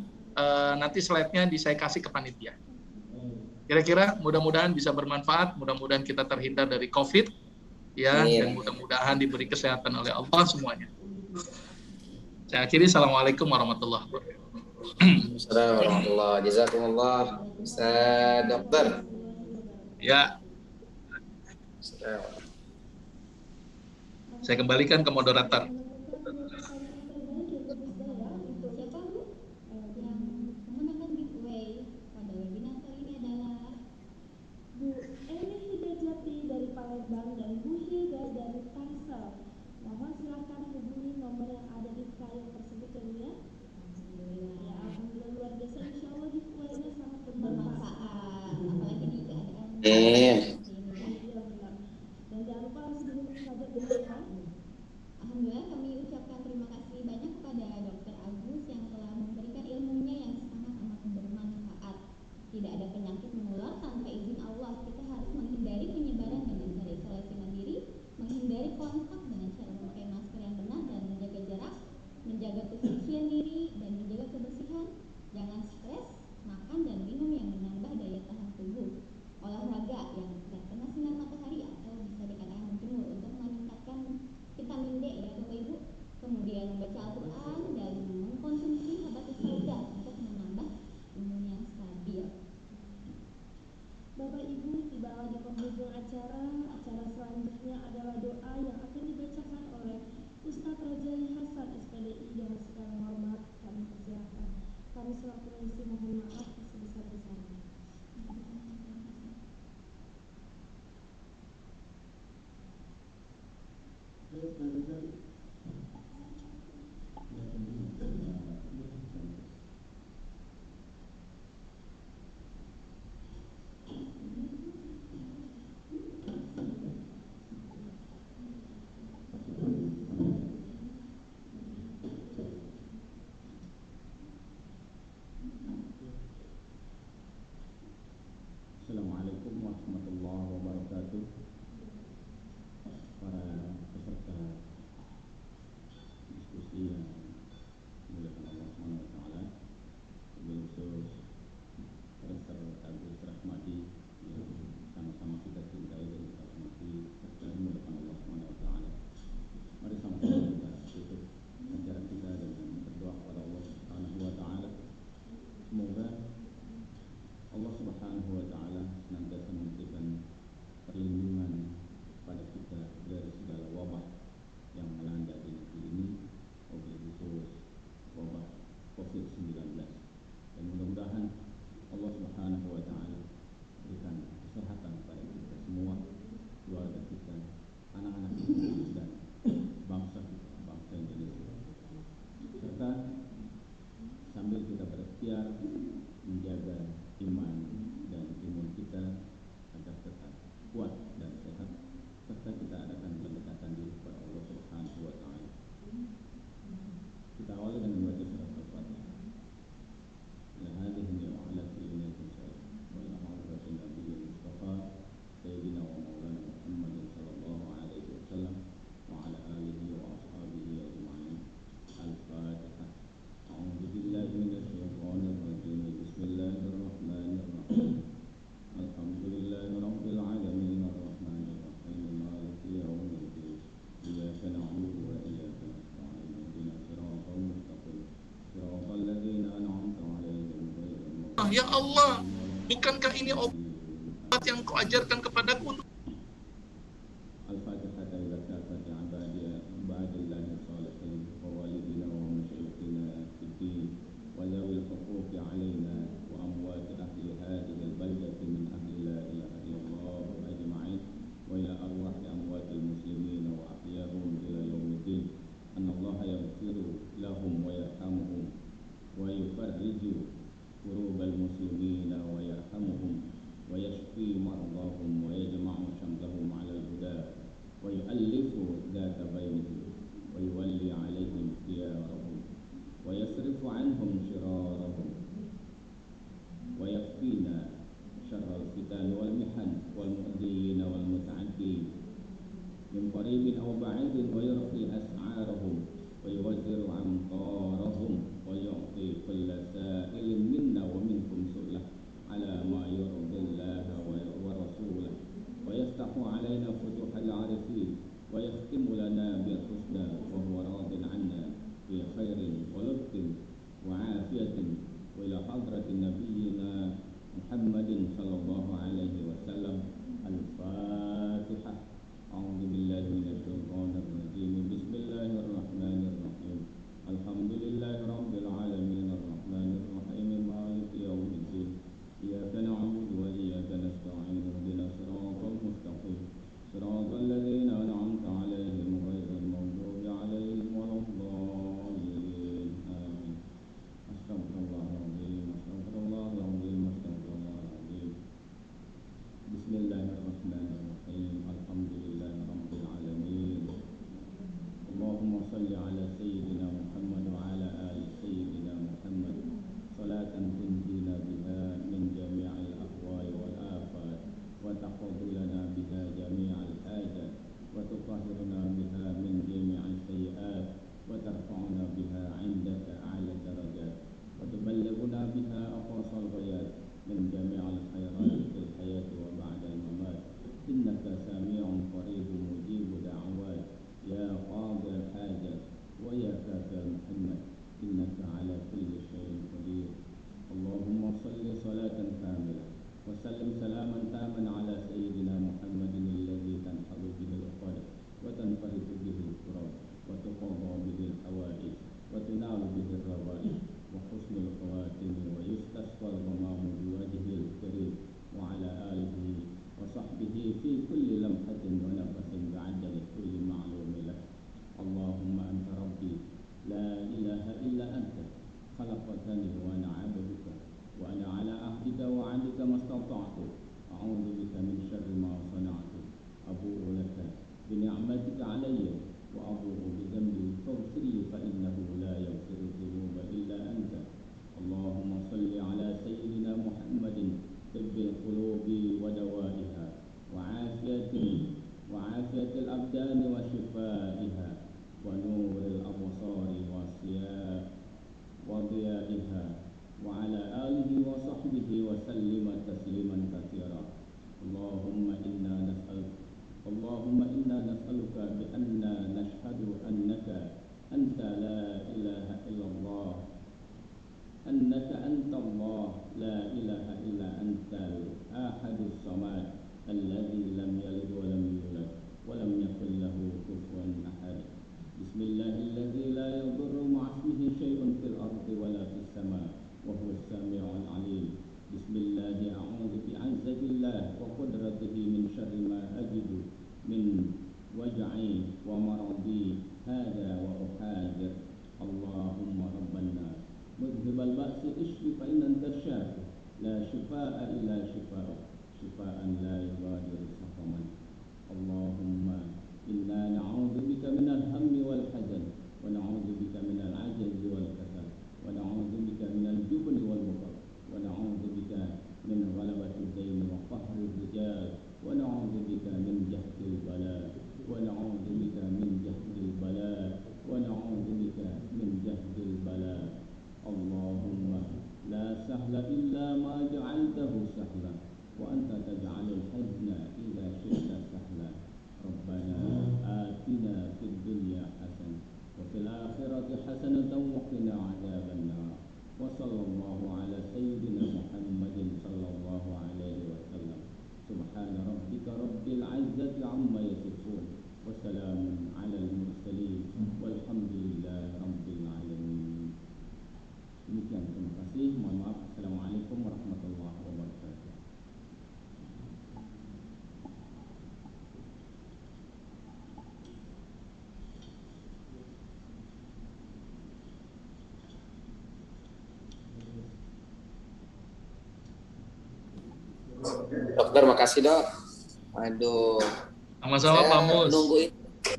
nanti slide-nya saya kasih ke panitia. Kira-kira mudah-mudahan bisa bermanfaat, mudah-mudahan kita terhindar dari COVID ya, dan mudah-mudahan diberi kesehatan oleh Allah semuanya. Saya akhiri, assalamualaikum warahmatullahi wabarakatuh. Assalamualaikum warahmatullahi wabarakatuh. Jazakumullah, Ustaz Dokter. Ya. Saya kembalikan ke moderator. Alhamdulillah kami ucapkan terima kasih acara selanjutnya adalah doa yang akan dibacakan oleh Ustadz Rajali Hasan SPDI. Dengan segala hormat kami persilakan. Kami selaku pengisi mohon maaf sebesar-besarnya. Assalamualaikum warahmatullahi wabarakatuh. Para peserta diskusi yang dimuliakan Allah Subhanahu wa taala, wabil khusus Profesor Agus Rahmadi yang sama-sama kita cintai dan kita hormati, serta dimuliakan Allah Subhanahu wa taala. Mari sama-sama kita tutup acara kita dengan berdoa kepada Allah Subhanahu wa taala. Semoga Allah Subhanahu wa taala senantiasa memberikan perlindungan pada kita dari segala wabah yang melanda di negeri ini, wabil khusus wabah COVID-19. Dan mudah-mudahan Allah Subhanahu wa taala berikan kesehatan kepada kita semua, keluarga kita, anak-anak kita dan bangsa kita, bangsa Indonesia. Serta sambil kita berikhtiar menjaga iman dan imun kita agar tetap kuat dan sehat, serta kita adakan pendekatan diri kepada Allah Subhanahu wa taala. Kita awali dengan membaca surat Al-Fatihah. La hadhihi wa ala kulli salih wa la hawla illa billahi mustafa sayyidina wa maulana Muhammadin sallallahu alaihi wasallam wa ala alihi wa ashabihi ajma'in. Al-Fatihah. A'udzu billahi minasy syaithanir rajim. Bismillahirrahmanirrahim. Alhamdulillahi rabbil alamin arrahmanir rahim maliki yaumiddin. Iyyaka na'budu wa iyyaka nasta'in. Ihdinas siratal mustaqim. Siratal ladzina an'amta 'alaihim ghairil maghdubi Ya Allah, bukankah ini obat yang kau ajarkan kepadaku? Al-Fatihah ila kafati ibadillahi salihin wa walidina wa masyayikhina fiddin wa zawil huquqi alaina wa amwati ahli hadhihi al-baldati min ahli la ilaha illallah ajma'in wa ila arwahi amwatil muslimin wa ahyahum ila yaumiddin. Anallaha yaghfiru lahum wa yarhamuhum wa yufarriju kurubal muslimina wa yarhamuhum wa yashfi mardahum wa yajma'u shamlahum 'ala al-huda wa yu'allifu dhata bainihim wa yuwalli 'alaihim khiyarahum wa yasrifu 'anhum shirarahum wa yakfina syarral fitan wal mihan wal mu'dhin wal muta'addin min qaribin aw ba'idin wa yarfi as'arahum wa yuwazziru 'amtarahum wa yu'ti kulla sa'ilin minna wa minkum su'lah ala ma yurdillaha wa rasulah wa yaftahu 'alaina futuhal 'arifin wa yakhtimu lana bil بنعمتك علي وأبوء بذنبي فاغفر لي فإنه لا يغفر الذنوب إلا أنت. اللهم صل على سيدنا محمد طب القلوب ودوائها وعافية الأبدان وشفائها ونور الأبصار وضيائها وعلى آله وصحبه وسلم تسليما كثيرا. اللهم إنا نسألك بأننا نشهد أنك أنت لا إله إلا الله، أنك أنت الله لا إله إلا أنت الأحد الصمد الذي لم يلد ولم يولد ولم يكن له كفوا أحد. بسم الله الذي لا يضر مع اسمه شيء في الأرض ولا في السماء وهو السميع العليم. بسم الله أعوذ بعزة الله وقدرته من شر ما أجد من وجعي ومرضي هذا وأحاذر. اللهم رب الناس مذهب البأس اشف فإن أنت الشافي لا شفاء إلا شفاءك شفاء لا يغادر سقما. اللهم إنا نعوذ بك من الهم والحزن ونعوذ بك من العجز والكسل ونعوذ بك من الجبن والبخل ونعوذ بك من غلبة الدين وقهر الرجال ونعوذ بك من جهد البلاء ونعوذ بك من جهد البلاء ونعوذ بك من جهد البلاء. اللهم لا سهل إلا ما جعلته سهلا وأنت تجعل الحزن إذا شئت سهلا. ربنا آتنا في الدنيا حسنة وفي الآخرة حسنة وقنا عذاب النار. وصلى الله على سيدنا محمد صلى الله عليه وسلم. سبحان ربك رب العزة عما يصفون وسلام على المرسلين والحمد لله رب العالمين. Demikian, terima kasih. Mohon maaf. Assalamualaikum warahmatullahi wabarakatuh. Dokter, makasih dok. Aduh. Sama-sama Pak Mus.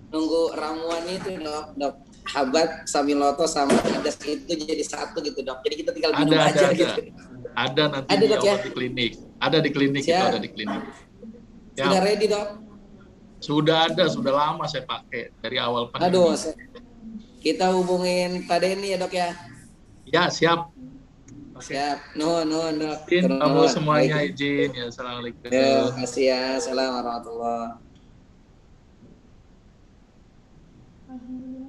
Nunggu ramuan itu dok. Habat Samiloto sama Hadas itu jadi satu gitu dok. Jadi kita tinggal minum aja gitu. Ada nanti ada, dok, ya? Di klinik. Ada di klinik itu, ada di klinik. Ya. Sudah ready dok? Sudah ada, sudah lama saya pakai dari awal pandemi. Aduh, kita hubungin Pak Denny ya dok ya? Ya, siap. Okay. Siap, nuhun dok. Izin kamu semuanya. Baik. Izin ya, assalamualaikum. Ya, kasih ya, assalamualaikum warahmatullahi. Alhamdulillah.